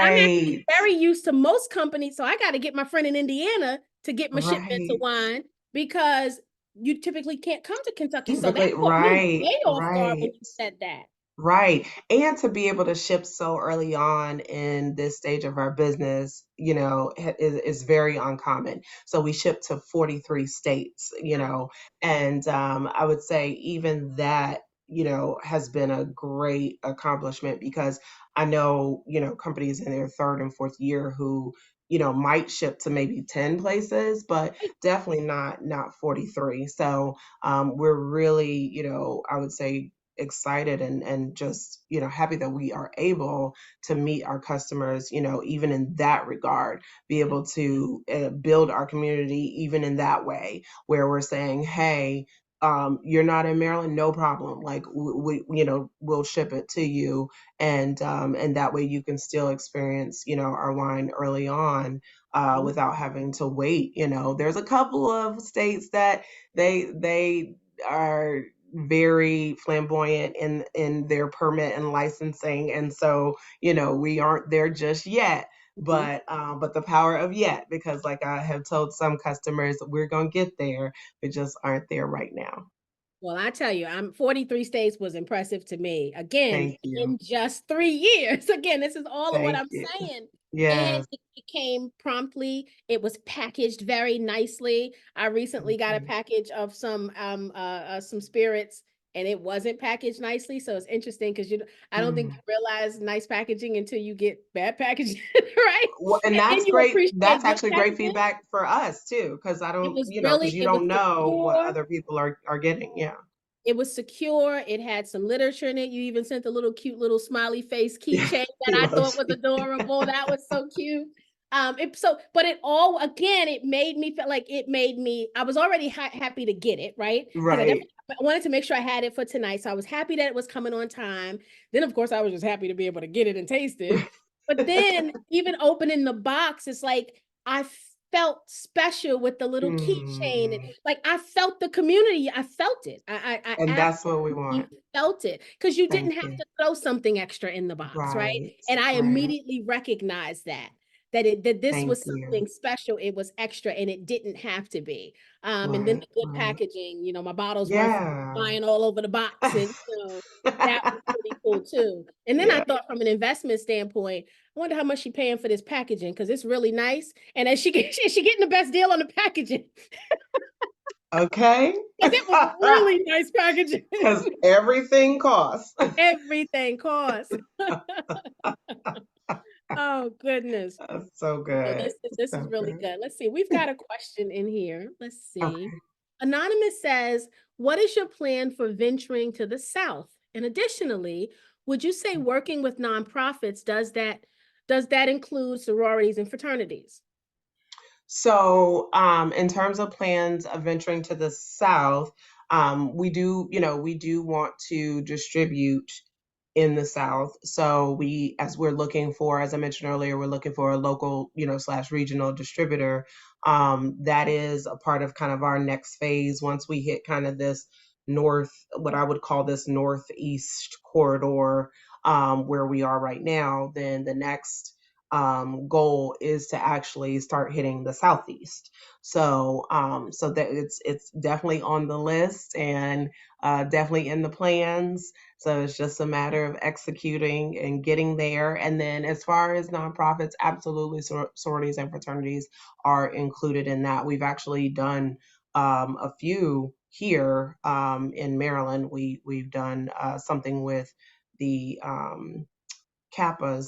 I'm actually Right. very used to most companies, so I got to get my friend in Indiana to get my shipments of Right. wine because you typically can't come to Kentucky. So that Typically, caught me right. way off guard when Right. you said that. Right. And to be able to ship so early on in this stage of our business, is very uncommon. So we ship to 43 states, and I would say even that, has been a great accomplishment, because I know, companies in their third and fourth year who, might ship to maybe 10 places, but definitely not 43. So we're really, I would say, excited and just happy that we are able to meet our customers, even in that regard, be able to build our community even in that way, where we're saying, hey, you're not in Maryland, no problem. Like we'll ship it to you, and that way you can still experience, our wine early on, Mhm. without having to wait. There's a couple of states that they are very flamboyant in their permit and licensing, and so we aren't there just yet. Mhm. But the power of yet, because like I have told some customers, we're gonna get there, we just aren't there right now. Well, I tell you, I'm 43 states was impressive to me. Again, Thank you. in just 3 years. Again, this is all of what Thank I'm you. saying. And Yes. it came promptly. It was packaged very nicely. I recently got a Mhm. package of some spirits, and it wasn't packaged nicely. So it's interesting because I don't think Mm. you realize nice packaging until you get bad packaging, right? Well, and And then that's you great. appreciate That's good actually great packaging. feedback for us too, because I It don't, was really, because you it was don't know what secure. other people are getting. Yeah. It was secure, it had some literature in it, you even sent a little cute little smiley face keychain that He I thought loves was you. adorable, that was so cute. But it all again, it made me feel like I was already happy to get it, right? Because Right. I wanted to make sure I had it for tonight, so I was happy that it was coming on time. Then, of course, I was just happy to be able to get it and taste it. But then even opening the box, it's like I felt special with the little keychain, and Mm. like I felt the community. I felt it. I And that's what we absolutely want. felt it because you didn't Thank have you. to throw something extra in the box, right? Right. And I Right. immediately recognized that this Thank was you. something special. It was extra, and it didn't have to be. And then Right. the good Right. packaging. My bottles weren't Yeah. flying all over the box, and that was pretty cool too. And then I Yeah. thought, from an investment standpoint, I wonder how much she's paying for this packaging because it's really nice. And is she getting the best deal on the packaging? Okay. Because it was really nice packaging. Because everything costs. Everything costs. Oh goodness. That's so No, good. this is So really good. good. Let's see. We've got a question in here. Let's see. Okay. Anonymous says, "What is your plan for venturing to the South? And additionally, would you say working with nonprofits does that include sororities and fraternities?" So, in terms of plans of venturing to the South, we do want to distribute in the South. So as we're looking for, as I mentioned earlier, we're looking for a local, slash regional distributor. That is a part of kind of our next phase once we hit kind of this what I would call this northeast corridor, where we are right now. Then the next goal is to actually start hitting the southeast. So that it's definitely on the list, and definitely in the plans. So it's just a matter of executing and getting there. And then as far as nonprofits, absolutely sororities and fraternities are included in that. We've actually done a few here in Maryland. We've done something with the Kappas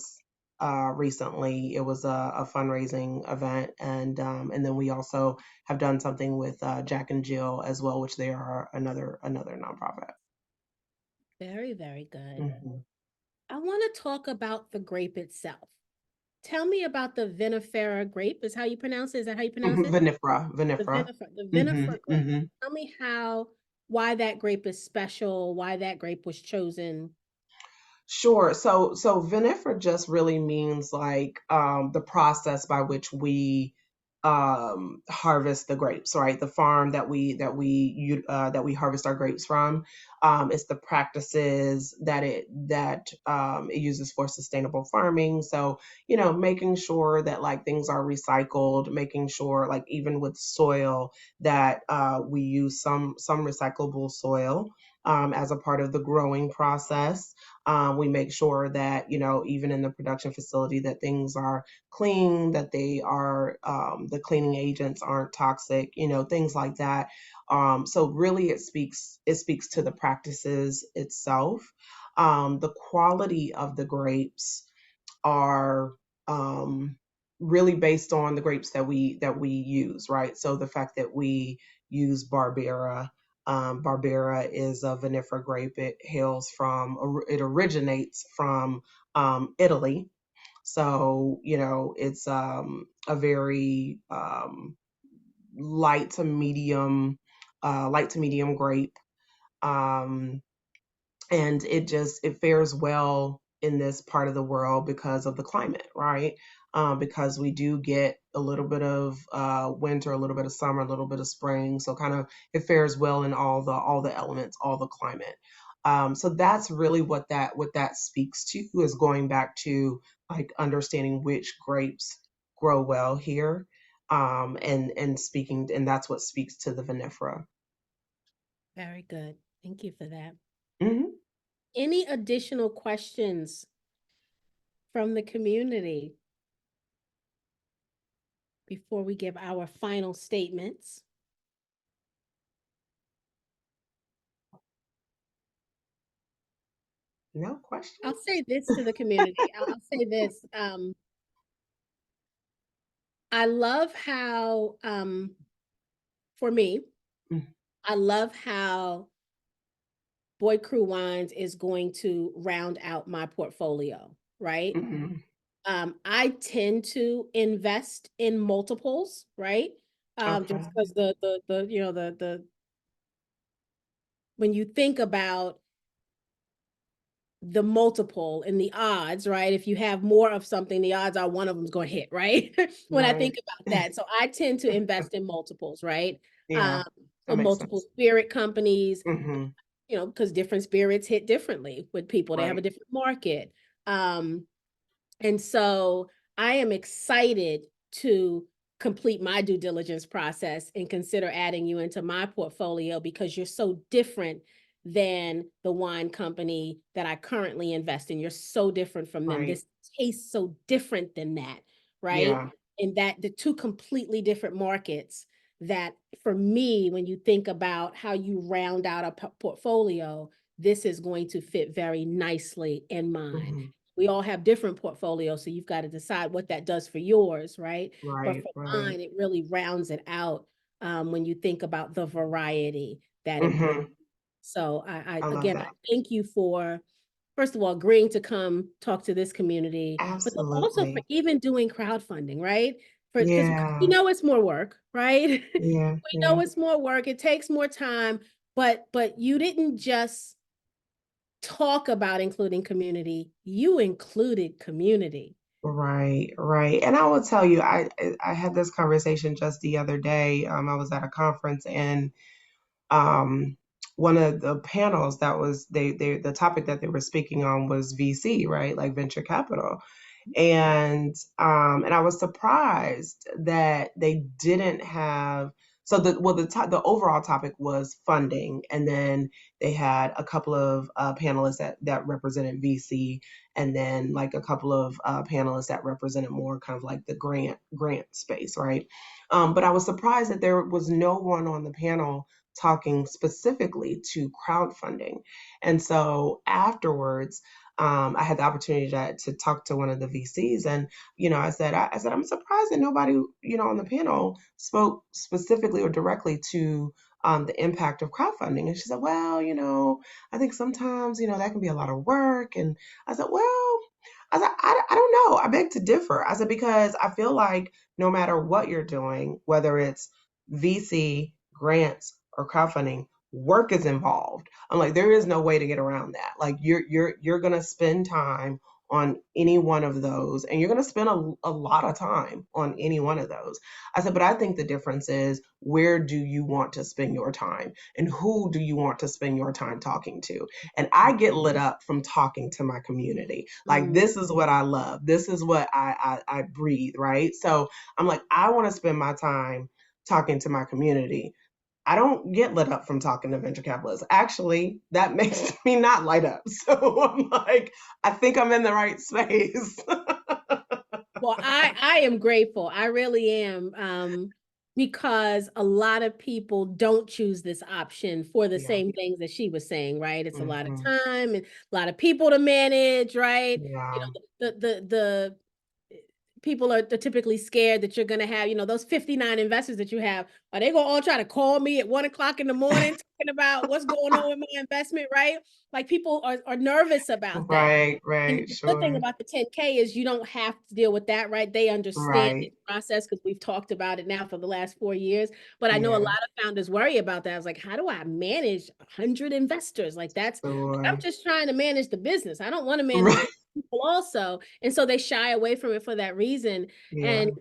recently. It was a fundraising event, and then we also have done something with Jack and Jill as well, which they are another nonprofit. Very, very good. Mhm. I want to talk about the grape itself. Tell me about the vinifera grape, is how you pronounce it? Is that how you pronounce it? Vinifera, vinifera. The Hmm. vinifera grape. Hmm. Tell me why that grape is special, why that grape was chosen. Sure. So vinifera just really means like the process by which we harvest the grapes, right? The farm that we harvest our grapes from. It's the practices that it uses for sustainable farming. So making sure that like things are recycled, making sure like even with soil that we use some recyclable soil as a part of the growing process. We make sure that, even in the production facility, that things are clean, that the cleaning agents aren't toxic, things like that. So really it speaks to the practices itself. The quality of the grapes are really based on the grapes that we use, right? So the fact that we use Barbera. Barbera is a vinifera grape. It originates from Italy. So it's a very light to medium light to medium grape. Um, and it fares well in this part of the world because of the climate, right? Because we do get a little bit of winter, a little bit of summer, a little bit of spring. So kind of it fares well in all the elements, all the climate. So that's really what that speaks to, is going back to like understanding which grapes grow well here, and speaking, and that's what speaks to the vinifera. Very good. Thank you for that. Hmm. Any additional questions from the community before we give our final statements? No question. I'll say this to the community. I'll say this. I love how, for me, Mm. I love how Boyd Crew Wines is going to round out my portfolio, right? Mhm. I tend to invest in multiples, right? Okay. Just because the when you think about the multiple and the odds, right? If you have more of something, the odds are one of them's going to hit, right? When I think Right. about that. So I tend to invest in multiples, right? Yeah, Um, that so makes multiple sense. spirit companies, Mhm. because different spirits hit differently with people. They have a Right. different market. Um, and so I am excited to complete my due diligence process and consider adding you into my portfolio because you're so different than the wine company that I currently invest in. You're so different from them. Right. This tastes so different than that, right? Yeah. And that the two completely different markets that for me, when you think about how you round out a portfolio, this is going to fit very nicely in mine. Mhm. We all have different portfolios, so you've got to decide what that does for yours, right? But Right, for right. mine, it really rounds it out when you think about the variety that it brings. Mhm. So I I love again, I that. thank you for, first of all, agreeing to come talk to this community, but then also for Absolutely. even doing crowdfunding, right? For because we Yeah. know it's more work, right? Yeah, We yeah. know it's more work. It takes more time, but you didn't just talk about including community, you included community. Right, right. And I will tell you, I had this conversation just the other day. I was at a conference, and um one of the panels that was they the topic that they were speaking on was VC, right? Like venture capital. And I was surprised that they didn't have, so the overall topic was funding, and then they had a couple of panelists that represented VC, and then like a couple of panelists that represented more kind of like the grant space, right? But I was surprised that there was no one on the panel talking specifically to crowdfunding. And so afterwards, I had the opportunity to talk to one of the VCs, and I said I'm surprised that nobody on the panel spoke specifically or directly to the impact of crowdfunding. And she said, well, I think sometimes that can be a lot of work. And I said, well, I don't know. I beg to differ. I said, because I feel like no matter what you're doing, whether it's VC, grants, or crowdfunding, work is involved. I'm like, there is no way to get around that. Like you're gonna spend time on any one of those, and you're gonna spend a lot of time on any one of those. I said, but I think the difference is, where do you want to spend your time, and who do you want to spend your time talking to? And I get lit up from talking to my community. Like, Mm. this is what I love. This is what I breathe, right? So I'm like, I want to spend my time talking to my community. I don't get lit up from talking to venture capitalists. Actually, that makes me not light up. So I'm like, I think I'm in the right space. Well, I am grateful. I really am. Because a lot of people don't choose this option for the Yeah. same things that she was saying, right? It's a lot of Hmm. time and a lot of people to manage, right? You Yeah. know, the people are typically scared that you're going to have, those 59 investors that you have, are they going to all try to call me at 1 o'clock in the morning talking about what's going on with my investment, right? Like people are nervous about that. Right, And right, the good thing sure. about the 10K is you don't have to deal with that, right? They understand the Right. process because we've talked about it now for the last 4 years. But I know a Yeah, lot of founders worry about that. I was like, how do I manage 100 investors? Like I'm sure. just trying to manage the business. I don't want to manage Right. the people also. And so they shy away from it for that reason. Yeah. And,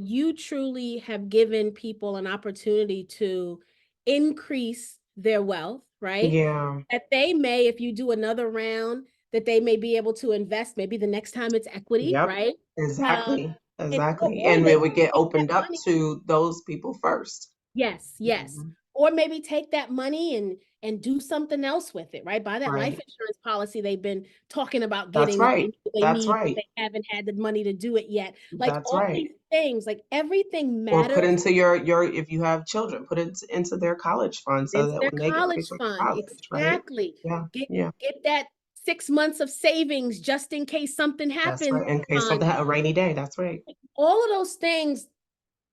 you truly have given people an opportunity to increase their wealth, right? Yeah. That they may, if you do another round, that they may be able to invest maybe the next time it's equity, Yep. right? Uh, Exactly. and Exactly. or And they it would get take that opened up money. to those people first. Yes, yes. Mhm. Or maybe take that money and do something else with it, right? Buy that life Right. insurance policy they've been talking about That's getting that right. they That's need, but right. they haven't had the money to do it yet. Like That's all right. these things, like everything Or put matters. into your if you have children, put it into their college fund so It's that their when they get ready college for fund. college, right? Exactly. Yeah. Get Yeah. get that 6 months of savings just in case something That's happens. right. In case On something a rainy day. That's right. all of those things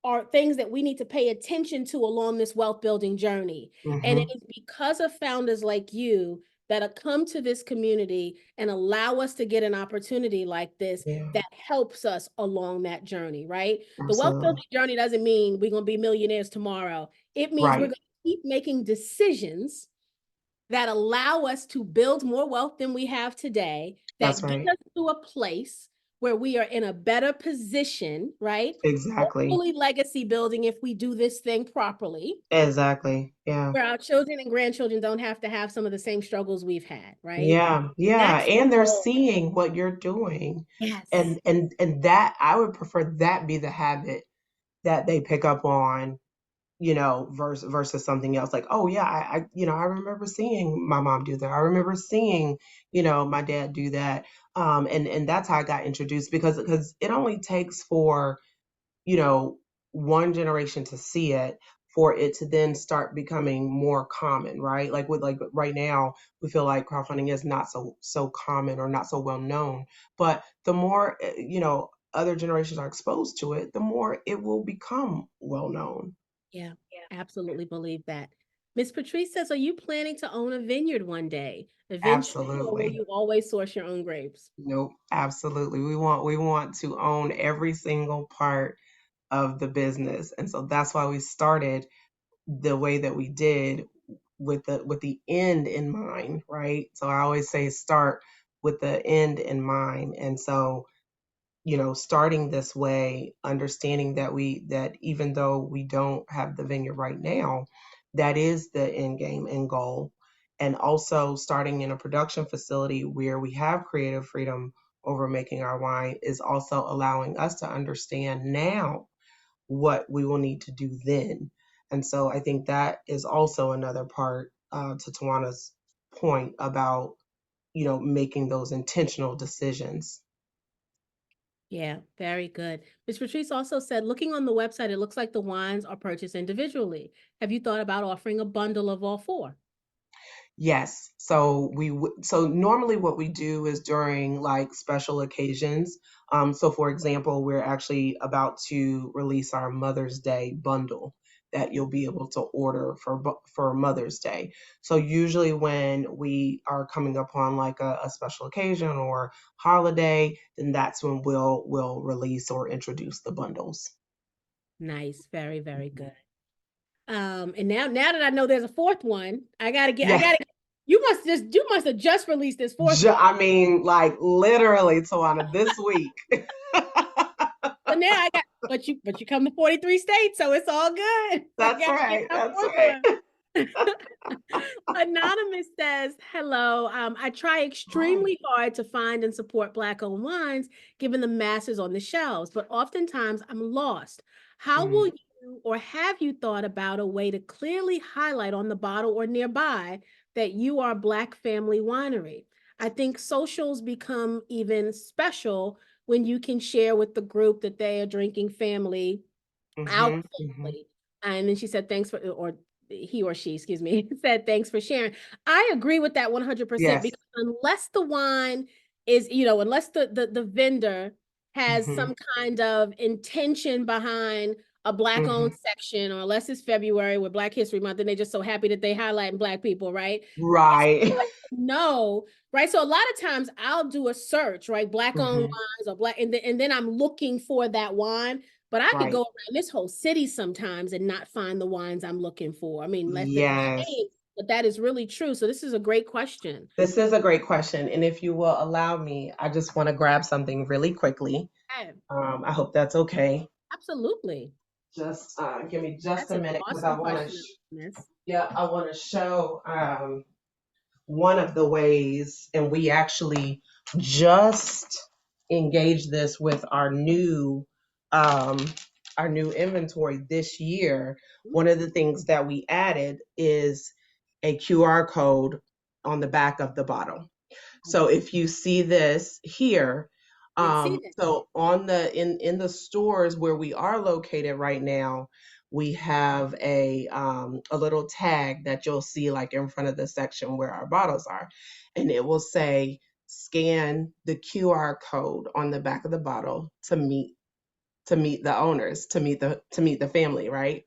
are things that we need to pay attention to along this wealth building journey. And it Hmm. is because of founders like you that have come to this community and allow us to get an opportunity like this Yeah. that helps us along that journey, right? The wealth Absolutely. building journey doesn't mean we're going to be millionaires tomorrow. It means we're Right. going to keep making decisions that allow us to build more wealth than we have today, That's that get right. us to a place where we are in a better position, right? Exactly. Hopefully, legacy building if we do this thing properly, Exactly. Yeah. where our children and grandchildren don't have to have some of the same struggles we've had, right? Yeah. Yeah. That's the And they're goal. seeing what you're doing. Yes. And that I would prefer that be the habit that they pick up on, versus something else like, oh yeah, I remember seeing my mom do that. I remember seeing, my dad do that. And that's how I got introduced because it only takes for, you know, one generation to see it for it to then start becoming more common, right? Like right now, we feel like crowdfunding is not so common or not so well known. But the more other generations are exposed to it, the more it will become well known. Yeah, absolutely believe that. Miss Patrice says, are you planning to own a vineyard one day, eventually, or will Absolutely. you always source your own grapes? Nope, absolutely. We want to own every single part of the business. And so that's why we started the way that we did with the end in mind, right? So I always say start with the end in mind. And so, starting this way, understanding that even though we don't have the vineyard right now, that is the end game and goal. And also starting in a production facility where we have creative freedom over making our wine is also allowing us to understand now what we will need to do then. And so I think that is also another part, to Tawana's point about, making those intentional decisions. Yeah, very good. Ms. Patrice also said, looking on the website, it looks like the wines are purchased individually. Have you thought about offering a bundle of all four? Yes. So normally what we do is during like special occasions. So for example, we're actually about to release our Mother's Day bundle that you'll be able to order for Mother's Day. So usually when we are coming upon like a special occasion or holiday, then that's when we'll release or introduce the bundles. Nice, very, very Mhm. good. And now that I know there's a fourth one, I Yeah. gotta, you must have just released this fourth one. I mean, like literally, Tawana, this week. So now I got, but you come to 43 states, so it's all good. I That's gotta get right. my That's fourth right. one. Anonymous says, hello. I try Hi. extremely hard to find and support Black owned wines, given the masses on the shelves, but oftentimes I'm lost. How will Mm, you or have you thought about a way to clearly highlight on the bottle or nearby that you are a Black family winery? I think socials become even special when you can share with the group that they are drinking family, our mhm, mhm. family. And then she said, thanks for, or he or she, excuse me, said, thanks for sharing. I agree with that 100% Yes. because unless the wine is, unless the vendor has Mhm. some kind of intention behind a Black-owned Mhm. section, or unless it's February with Black History Month, and they're just so happy that they highlighting Black people, right? It's Right. good to know, right? So a lot of times I'll do a search, right? Black-owned Mhm. wines or Black, and then I'm looking for that wine. But I could go Right. around this whole city sometimes and not find the wines I'm looking for. I mean, that's a Yes. shame, but that is really true. So this is a great question. This is a great question. And if you will allow me, I just want to grab something really quickly. Yeah, I hope that's okay. absolutely. Just give me just That's a an minute because I awesome want to, question, Miss. yeah, I want to show one of the ways, and we actually just engaged this with um, our new inventory this year. One of the things that we added is a QR code on the back of the bottle. So if you see this here, Did see that. so on the in the stores where we are located right now, we have a little tag that you'll see like in front of the section where our bottles are, and it will say scan the QR code on the back of the bottle to meet the owners, to meet the family, right?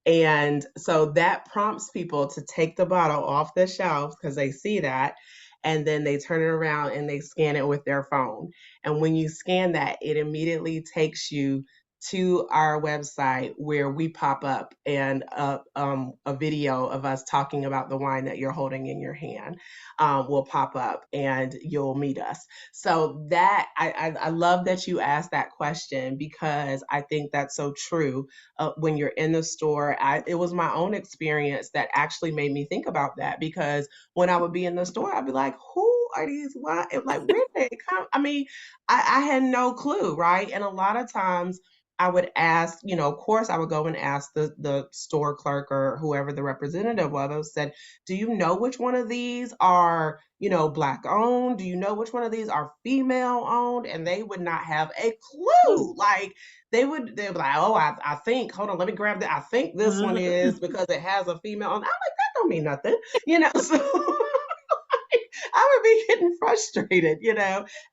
And so that prompts people to take the bottle off the shelf because they see that. And then they turn it around and they scan it with their phone. And when you scan that, it immediately takes you to our website where we pop up and a video of us talking about the wine that you're holding in your hand will pop up and you'll meet us. So that I love that you asked that question because I think that's so true when you're in the store. It was my own experience that actually made me think about that because when I would be in the store, I'd be like, who are these? Why? Like, where did they come? I mean, I had no clue, right? And a lot of times I would ask, of course, I would go and ask the store clerk or whoever the representative was. I said, do you know which one of these are, black owned? Do you know which one of these are female owned? And they would not have a clue. Like, they'd be like, oh, I think, hold on, let me grab that. I think this one is because it has a female. I'm like, that don't mean nothing, so I would be getting frustrated.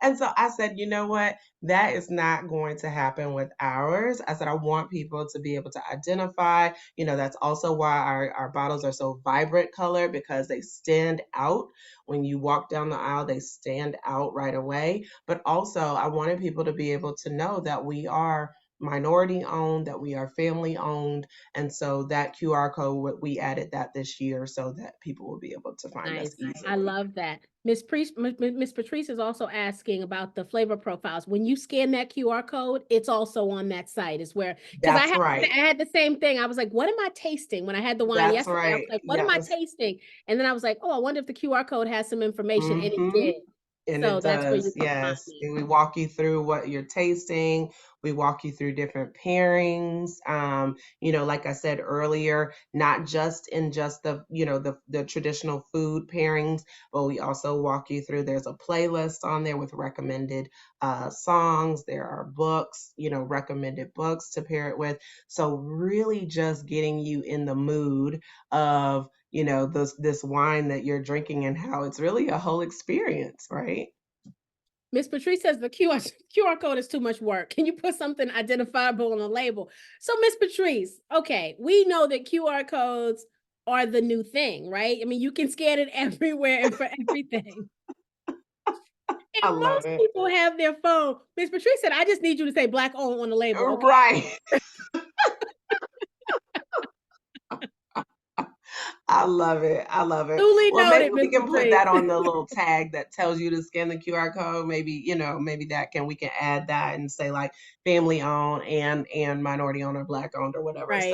And so I said, you know what? That is not going to happen with ours. I said, I want people to be able to identify. That's also why our bottles are so vibrant color because they stand out. When you walk down the aisle, they stand out right away. But also, I wanted people to be able to know that we are minority owned, that we are family owned. And so that QR code, we added that this year so that people will be able to find us Nice. I easily. love that. Miss Patrice is also asking about the flavor profiles. When you scan that QR code, it's also on that site. Is where because That's right. I had the same thing. I was like, what am I tasting? When I had the wine That's yesterday, I was right. like, what am I Yes. tasting? And then I was like, oh, I wonder if the QR code has some information, and it Mm-hmm. did. And So it that's where does, you can find yes. it. And we walk you through what you're tasting. We walk you through different pairings. Like I said earlier, not just in just the traditional food pairings, but we also walk you through. There's a playlist on there with recommended songs. There are books, recommended books to pair it with. So really just getting you in the mood of this wine that you're drinking and how it's really a whole experience, right? Miss Patrice says the QR code is too much work. Can you put something identifiable on the label? So, Miss Patrice, okay, we know that QR codes are the new thing, right? I mean, you can scan it everywhere and for everything. I And love most it. people have their phone. Miss Patrice said, I just need you to say black owned on the label. Okay. Right. I love it. I love it. Duly Well, maybe noted, we Miss can put Patrice. that on the little tag that tells you to scan the QR code. Maybe, maybe we can add that and say like family owned and minority owned or black owned or whatever. Right.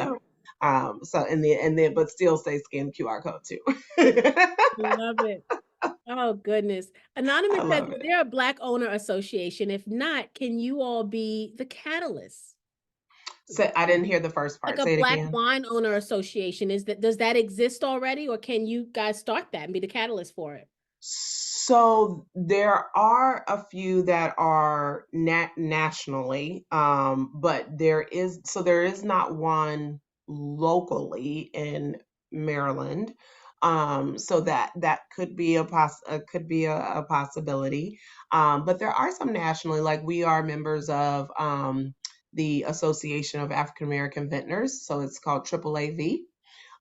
So and then but still say scan QR code too. Love it. Oh, goodness. Anonymous I says, love is it. there a Black owner association? If not, can you all be the catalyst? So I didn't hear the first Like part. a Say it Black again. wine owner association, does that exist already, or can you guys start that and be the catalyst for it? So there are a few that are nationally, but there is not one locally in Maryland. So that could be a possibility. But there are some nationally, like we are members of the Association of African American Vintners, so it's called AAAV,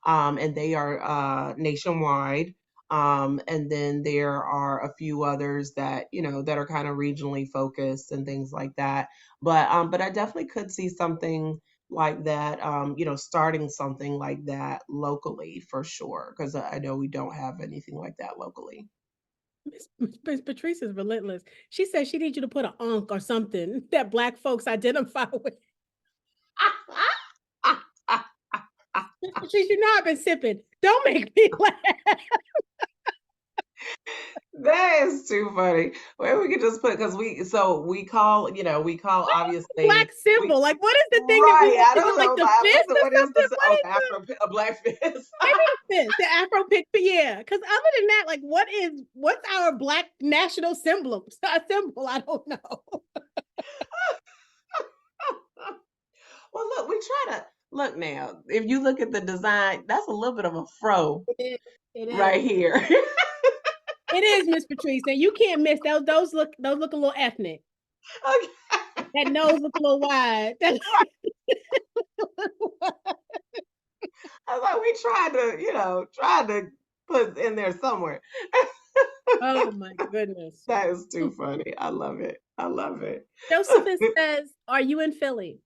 and they are nationwide. And then there are a few others that that are kind of regionally focused and things like that. But I definitely could see something like that, starting something like that locally for sure, because I know we don't have anything like that locally. Miss Patrice is relentless. She said she needs you to put an onk or something that Black folks identify with. Miss Patrice, you know I've been sipping. Don't make me laugh. That is too funny. Well, we could just put because we call obviously Black we symbol. Like, what is the thing that we right. I is don't it like know the about fist or what is something? this? What Oh, is the the a black fist. maybe it's this, the Afro pick, yeah. Because other than that, like, what's our Black national symbol? A symbol, I don't know. Well, look, we try to look now. If you look at the design, that's a little bit of a fro It is. It right is. here. It is, Miss Patrice. And you can't miss those. Those look a little ethnic. Okay. That nose look a little wide. I was like, we tried to put in there somewhere. Oh my goodness. That is too funny. I love it. I love it. Josephus says, "Are you in Philly?"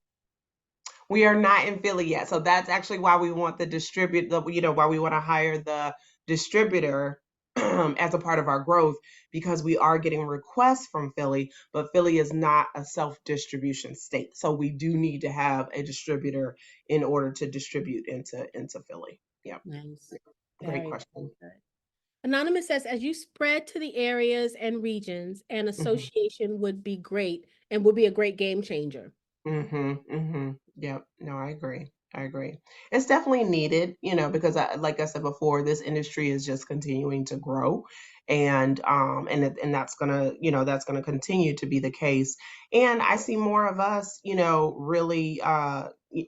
We are not in Philly yet. So that's actually why we want why we want to hire the distributor as a part of our growth, because we are getting requests from Philly, but Philly is not a self-distribution state. So we do need to have a distributor in order to distribute into Philly. Yeah. Nice. Great Very, very question. good. Anonymous says, as you spread to the areas and regions, an Mhm. association would be great and would be a great game changer. Yep. No, I agree. I agree. It's definitely needed, because like I said before, this industry is just continuing to grow, and that's gonna continue to be the case. And I see more of us, really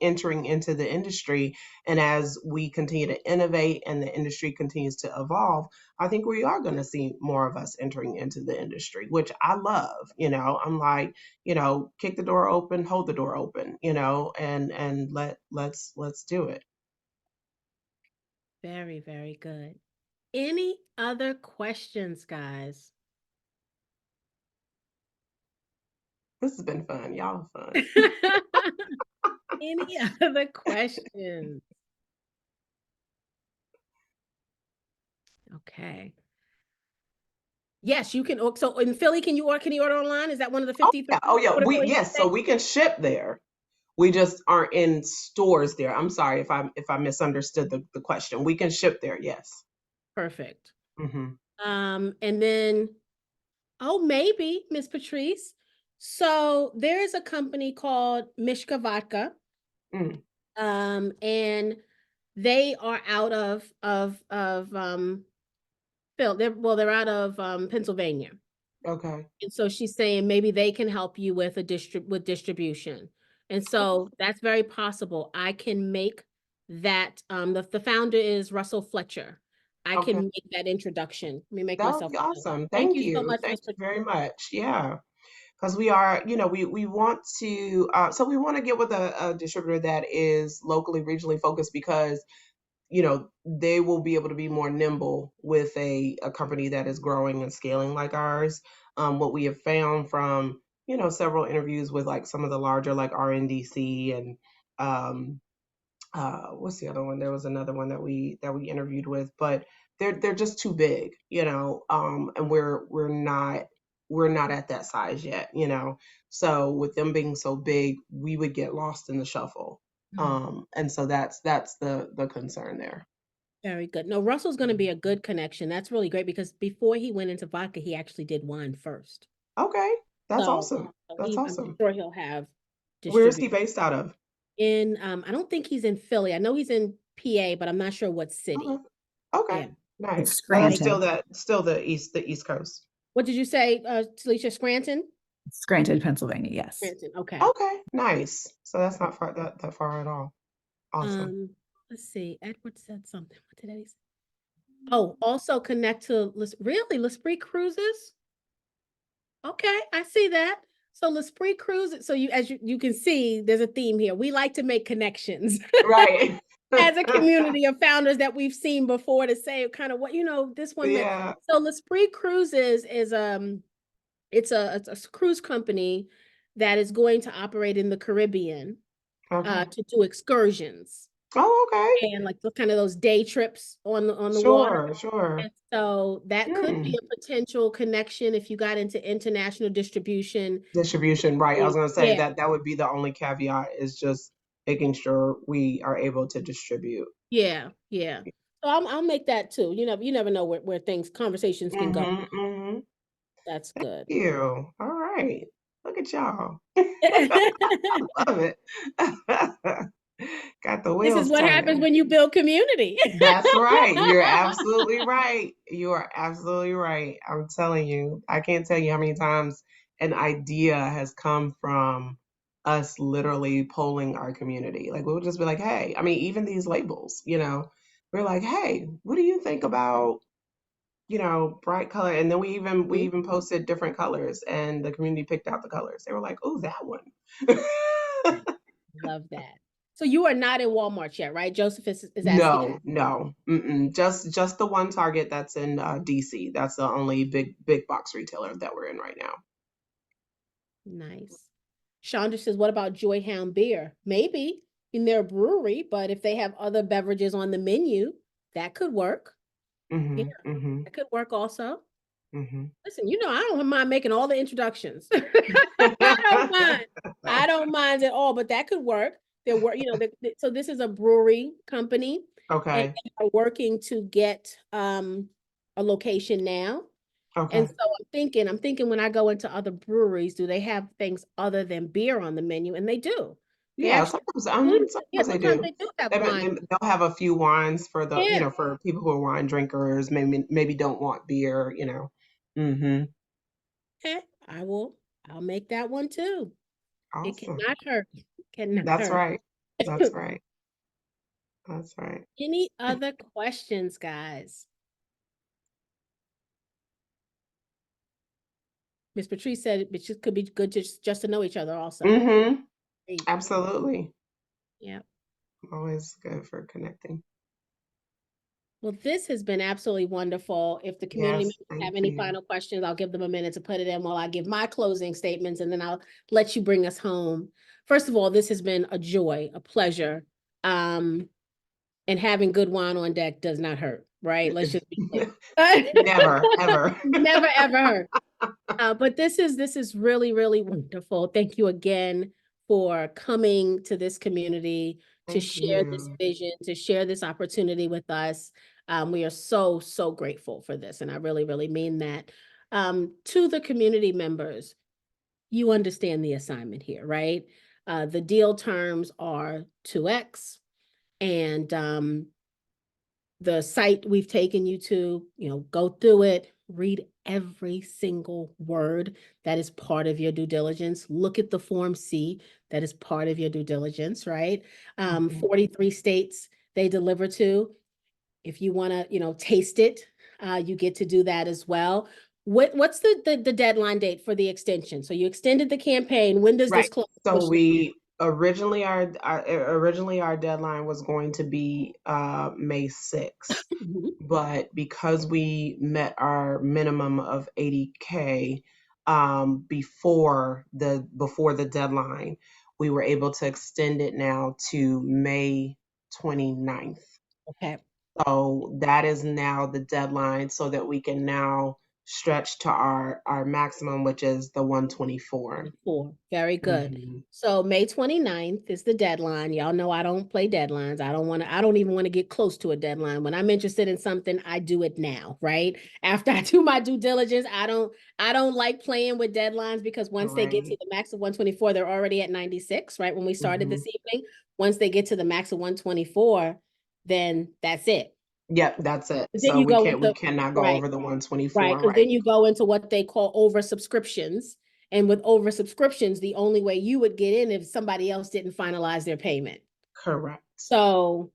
entering into the industry. And as we continue to innovate and the industry continues to evolve, I think we are going to see more of us entering into the industry, which I love. I'm like, kick the door open, hold the door open, and let's do it. Very, very good. Any other questions, guys? This has been fun. Y'all are fun. Any other questions? Okay. Yes, you can. So in Philly, can you order online? Is that one of the Oh 53 yeah, oh yeah. order We places? Yes, so we can ship there. We just aren't in stores there. I'm sorry if I misunderstood the question. We can ship there, yes. Perfect. Hmm. And then, oh, maybe Miss Patrice. So there is a company called Mishka Vodka, Mm, and they are out of Phil. They're out of Pennsylvania. okay. And so she's saying maybe they can help you with distribution. And so that's very possible. I can make that. The founder is Russell Fletcher. I Okay. can make that introduction. Let me make That would myself be available. awesome. Thank Thank you so you. much, Thank Miss you Patricia. very much. Yeah. Because we are, we want to, so we want to get with a distributor that is locally, regionally focused, because, they will be able to be more nimble with a company that is growing and scaling like ours. What we have found from, several interviews with like some of the larger, like RNDC and, um, what's the other one? There was another one that we interviewed with, but they're just too big, and we're not at that size yet. So with them being so big, we would get lost in the shuffle. Mhm. And so that's the concern there. Very good. No, Russell's going to be a good connection. That's really great because before he went into vodka, he actually did wine first. Okay, that's So, awesome. That's I'm awesome. sure he'll have Where is he distribute based out of? in. I don't think he's in Philly. I know he's in PA, but I'm not sure what Okay. city. Okay. Yeah. It's Nice. So that's Scranton. still the East Coast. What did you say, Talisha? Scranton? Scranton, Pennsylvania. Yes. Scranton. Okay. Okay, nice. So that's not that far at all. Awesome. Let's see. Edward said something. What did he say? Oh, also connect to, really, L'Esprit Cruises? Okay, I see that. So L'Esprit Cruises, so you can see, there's a theme here. We like to make connections Right. as a community of founders that we've seen before to say kind of what, this one meant. Yeah. So L'Esprit Cruises is, it's a cruise company that is going to operate in the Caribbean, Okay. to do excursions Oh, okay. and like the kind of those day trips on the water. Sure, sure. And so that could Hmm. be a potential connection if you got into international distribution. Distribution, right. I was gonna say Yeah, that that would be the only caveat is just making sure we are able to distribute. yeah, yeah. So I'll make that too. You never know where conversations can go. Mm-hmm, mm-hmm. That's good. You. All right. Look at y'all. Love it. Got the This is wheels what happens turning. when you build community. That's right. You're absolutely right. You are absolutely right. I'm telling you, I can't tell you how many times an idea has come from us literally polling our community. Like we'll just be like, hey, I mean, even these labels, we're like, hey, what do you think about, bright color? And then we even posted different colors and the community picked out the colors. They were like, oh, that one. Love that. So you are not in Walmart yet, right? Joseph is asking. No, no, mm-mm. Just the one Target that's in DC. That's the only big box retailer that we're in right now. Nice. Chandra says, what about Joyhound Beer? Maybe in their brewery, but if they have other beverages on the menu, that could work. Yeah, Mm-hmm, mm-hmm, that could work also. mm-hmm. Listen, I don't mind making all the introductions. I don't mind. I don't mind at all, but that could work. There were, so this is a brewery company, and Okay, they are working to get a location now. And okay. so I'm thinking when I go into other breweries, do they have things other than beer on the menu? And they do. They Yeah, actually, yeah, sometimes they sometimes do. they do have They, wine. they'll have a few wines for Yeah. for people who are wine drinkers, maybe don't want beer. Mm-hmm. Okay. I'll make that one too. It Awesome. cannot hurt. Cannot That's hurt. right. That's right. That's right. Any other questions, guys? Miss Patrice said it could be good just to know each other also. Mm-hmm. Great. Absolutely. Yeah. Always good for connecting. Well, this has been absolutely wonderful. If the community Yes, members have thank any you. final questions, I'll give them a minute to put it in while I give my closing statements, and then I'll let you bring us home. First of all, this has been a joy, a pleasure. And having good wine on deck does not hurt, right? Let's just be clear. Never, ever. Never, ever hurt. But this is really, really wonderful. Thank you again for coming to this community to Thank share this you. vision, to share this opportunity with us. We are so, so grateful for this, and I really, really mean that. To the community members, you understand the assignment here, right? The deal terms are 2x, and the site we've taken you to, go through it, read every single word that is part of your due diligence. Look at the Form C that is part of your due diligence, right? Mhm. 43 states they deliver to. If you want to, taste it, you get to do that as well. What's the deadline date for the extension? So you extended the campaign. When does this Right. close? So we originally our deadline was going to be May 6th, Mhm. but because we met our minimum of 80K before the deadline, we were able to extend it now to May 29th. Okay. So that is now the deadline so that we can now stretch to our maximum, which is the 124. 4. Very good. Mhm. So May 29th is the deadline. Y'all know I don't play deadlines. I don't even want to get close to a deadline. When I'm interested in something, I do it now, right? After I do my due diligence, I don't like playing with deadlines because once they get to Right. the max of 124, they're already at 96, right? When we started Mhm. this evening, once they get to the max of 124, then that's it. Yep, that's it. But then So you go with we the cannot go right. over the Right, 124, because right? then you go into what they call oversubscriptions. And with oversubscriptions, the only way you would get in if somebody else didn't finalize their payment. Correct. So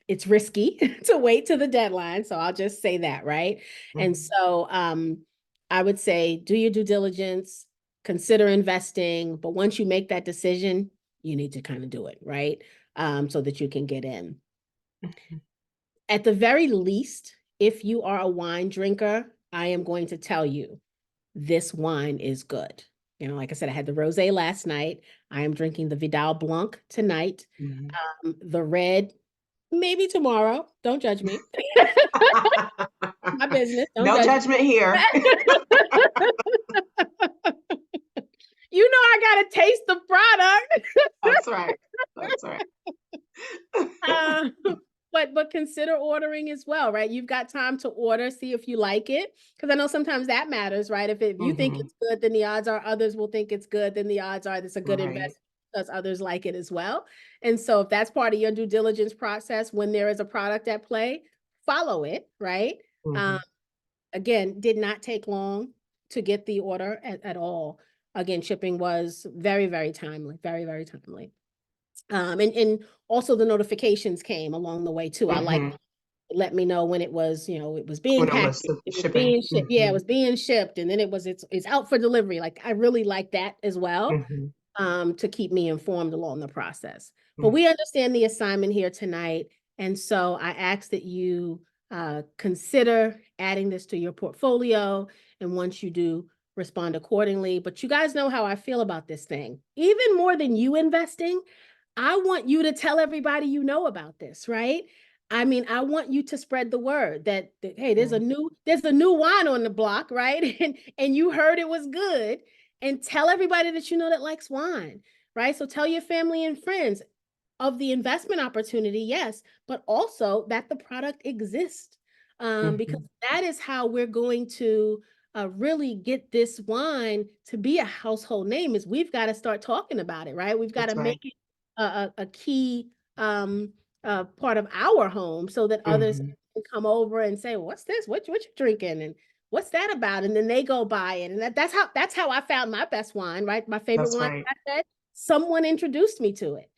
it's risky to wait to the deadline. So I'll just say that, right? And so I would say do your due diligence, consider investing, but once you make that decision, you need to kind of do it, right? So that you can get in. At the very least, if you are a wine drinker, I am going to tell you this wine is good. You know, like I said, I had the rosé last night. I am drinking the Vidal Blanc tonight. The red, maybe tomorrow. Don't judge me. My business. Don't No judge judgment here. me. You know I gotta taste the product. That's right. That's right. But consider ordering as well, right? You've got time to order, see if you like it, because I know sometimes that matters, right? If you think it's good, then the odds are others will think it's good. Then the odds are it's a good investment because others like it as well. And so if that's part of your due diligence process, when there is a product at play, follow it, right? Again, did not take long to get the order at all. Again, shipping was very, very timely, very, very timely. And also the notifications came along the way too. I like let me know when it was, it was being When it was packaged, it was shipping. being shipped. Yeah, it was being shipped, and then it's out for delivery. Like I really like that as well, to keep me informed along the process. But we understand the assignment here tonight, and so I ask that you consider adding this to your portfolio, and once you do, respond accordingly. But you guys know how I feel about this thing. Even more than you investing, I want you to tell everybody you know about this, right? I mean, I want you to spread the word that hey, there's a new wine on the block, right? And you heard it was good, and tell everybody that you know that likes wine, right? So tell your family and friends of the investment opportunity, yes, but also that the product exists, because that is how we're going to really get this wine to be a household name. Is we've got to start talking about it, right? We've got to make it a key part of our home so that others can come over and say, well, what's this? What you drinking? And what's that about? And then they go buy it. And that's how I found my best wine, right? My favorite wine. Right. I said, someone introduced me to it.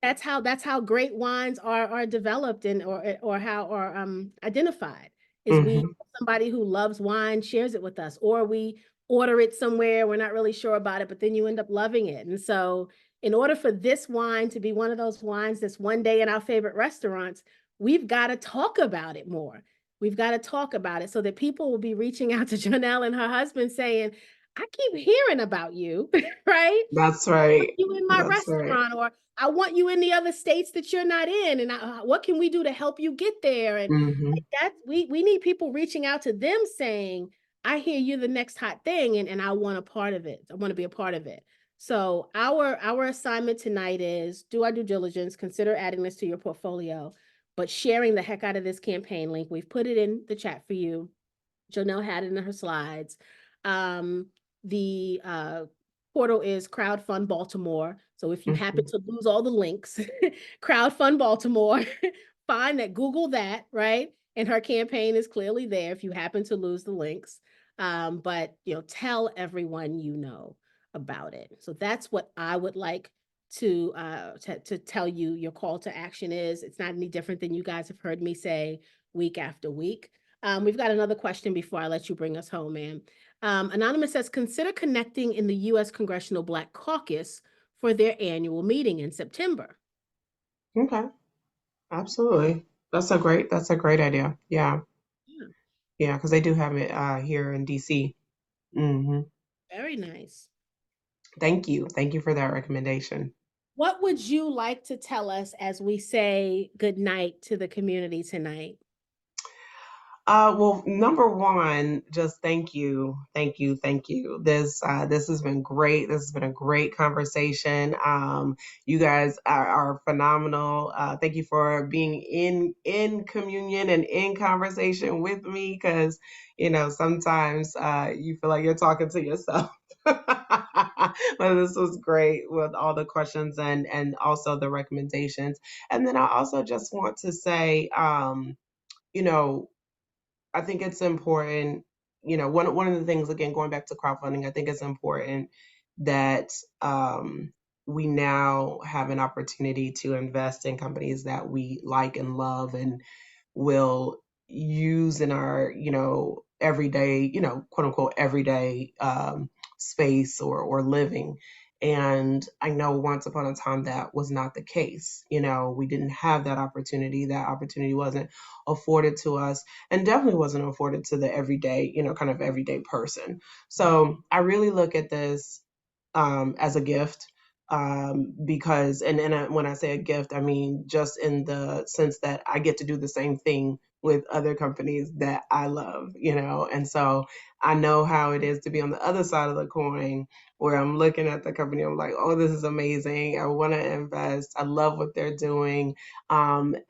That's how great wines are developed and or how are identified. Is we somebody who loves wine shares it with us, or we order it somewhere, we're not really sure about it, but then you end up loving it. And so in order for this wine to be one of those wines that's one day in our favorite restaurants, we've got to talk about it more. We've got to talk about it so that people will be reaching out to Janelle and her husband saying, I keep hearing about you, right? That's right. You in my That's restaurant, or I want you in the other states that you're not in, and what can we do to help you get there? And like we need people reaching out to them saying, I hear you're the next hot thing, and I want a part of it. I want to be a part of it. So our assignment tonight is do our due diligence, consider adding this to your portfolio, but sharing the heck out of this campaign link. We've put it in the chat for you. Janelle had it in her slides. The portal is Crowdfund Baltimore. So if you happen to lose all the links, Crowdfund Baltimore, find that, Google that, right? And her campaign is clearly there if you happen to lose the links. But tell everyone you know about it. So that's what I would like to tell you your call to action is. It's not any different than you guys have heard me say week after week. We've got another question before I let you bring us home, ma'am. Anonymous says, consider connecting in the U.S. Congressional Black Caucus for their annual meeting in September. Okay, absolutely. That's a great idea. Yeah, because they do have it here in DC. Very nice. Thank you for that recommendation. What would you like to tell us as we say good night to the community tonight? Well, number one, just thank you. This has been great. This has been a great conversation. You guys are phenomenal. Thank you for being in communion and in conversation with me, because sometimes you feel like you're talking to yourself. But this was great with all the questions and also the recommendations. And then I also just want to say, I think it's important, one of the things, again, going back to crowdfunding, I think it's important that we now have an opportunity to invest in companies that we like and love and will use in our, everyday, quote unquote, everyday space or living. And I know once upon a time that was not the case. We didn't have that opportunity. That opportunity wasn't afforded to us and definitely wasn't afforded to the everyday, kind of everyday person. So I really look at this as a gift because, when I say a gift, I mean just in the sense that I get to do the same thing with other companies that I love, and so I know how it is to be on the other side of the coin where I'm looking at the company, I'm like, oh, this is amazing. I want to invest. I love what they're doing. And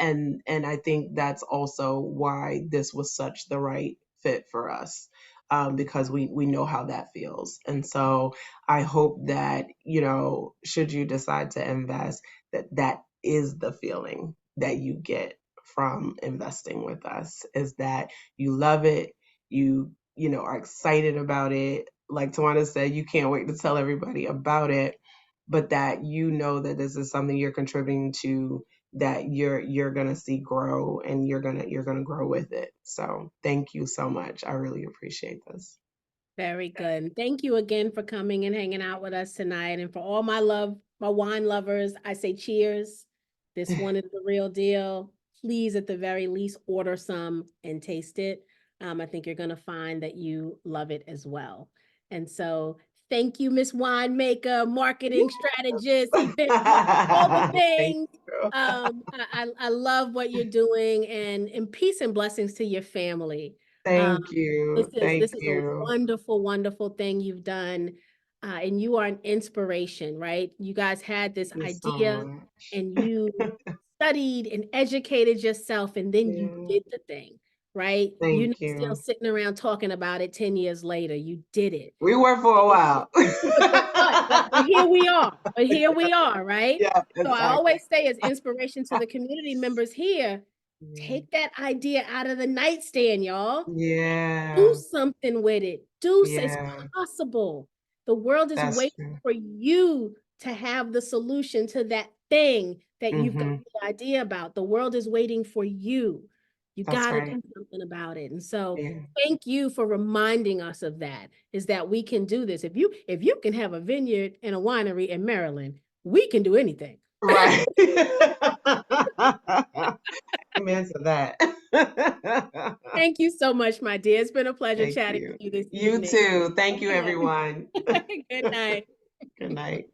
I think that's also why this was such the right fit for us. Because we know how that feels. And so I hope that, should you decide to invest, that is the feeling that you get from investing with us, is that you love it, are excited about it. Like Tawana said, you can't wait to tell everybody about it, but that that this is something you're contributing to, that you're gonna see grow, and you're gonna grow with it. So thank you so much. I really appreciate this. Very good. And thank you again for coming and hanging out with us tonight. And for all my wine lovers, I say cheers. This one is the real deal. Please, at the very least, order some and taste it. I think you're going to find that you love it as well. And so thank you, Miss Winemaker, marketing strategist, event, all the things. I love what you're doing, and peace and blessings to your family. Thank you. This is a wonderful, wonderful thing you've done. And you are an inspiration, right? You guys had this idea and you studied and educated yourself, and then you did the thing, right? You're not still sitting around talking about it 10 years later. You did it. We were for a while. But here we are. Right? Yeah, exactly. So I always say, as inspiration to the community members here, take that idea out of the nightstand, y'all. Yeah. Do something with it. It's possible. The world is waiting for you to have the solution to that thing that you've got the idea about. The world is waiting for you. You got to do something about it. And so thank you for reminding us of that, is that we can do this. If you can have a vineyard and a winery in Maryland, we can do anything. Right. Amen to that. Thank you so much, my dear. It's been a pleasure chatting with you this evening. You too. Thank you, everyone. Good night. Good night.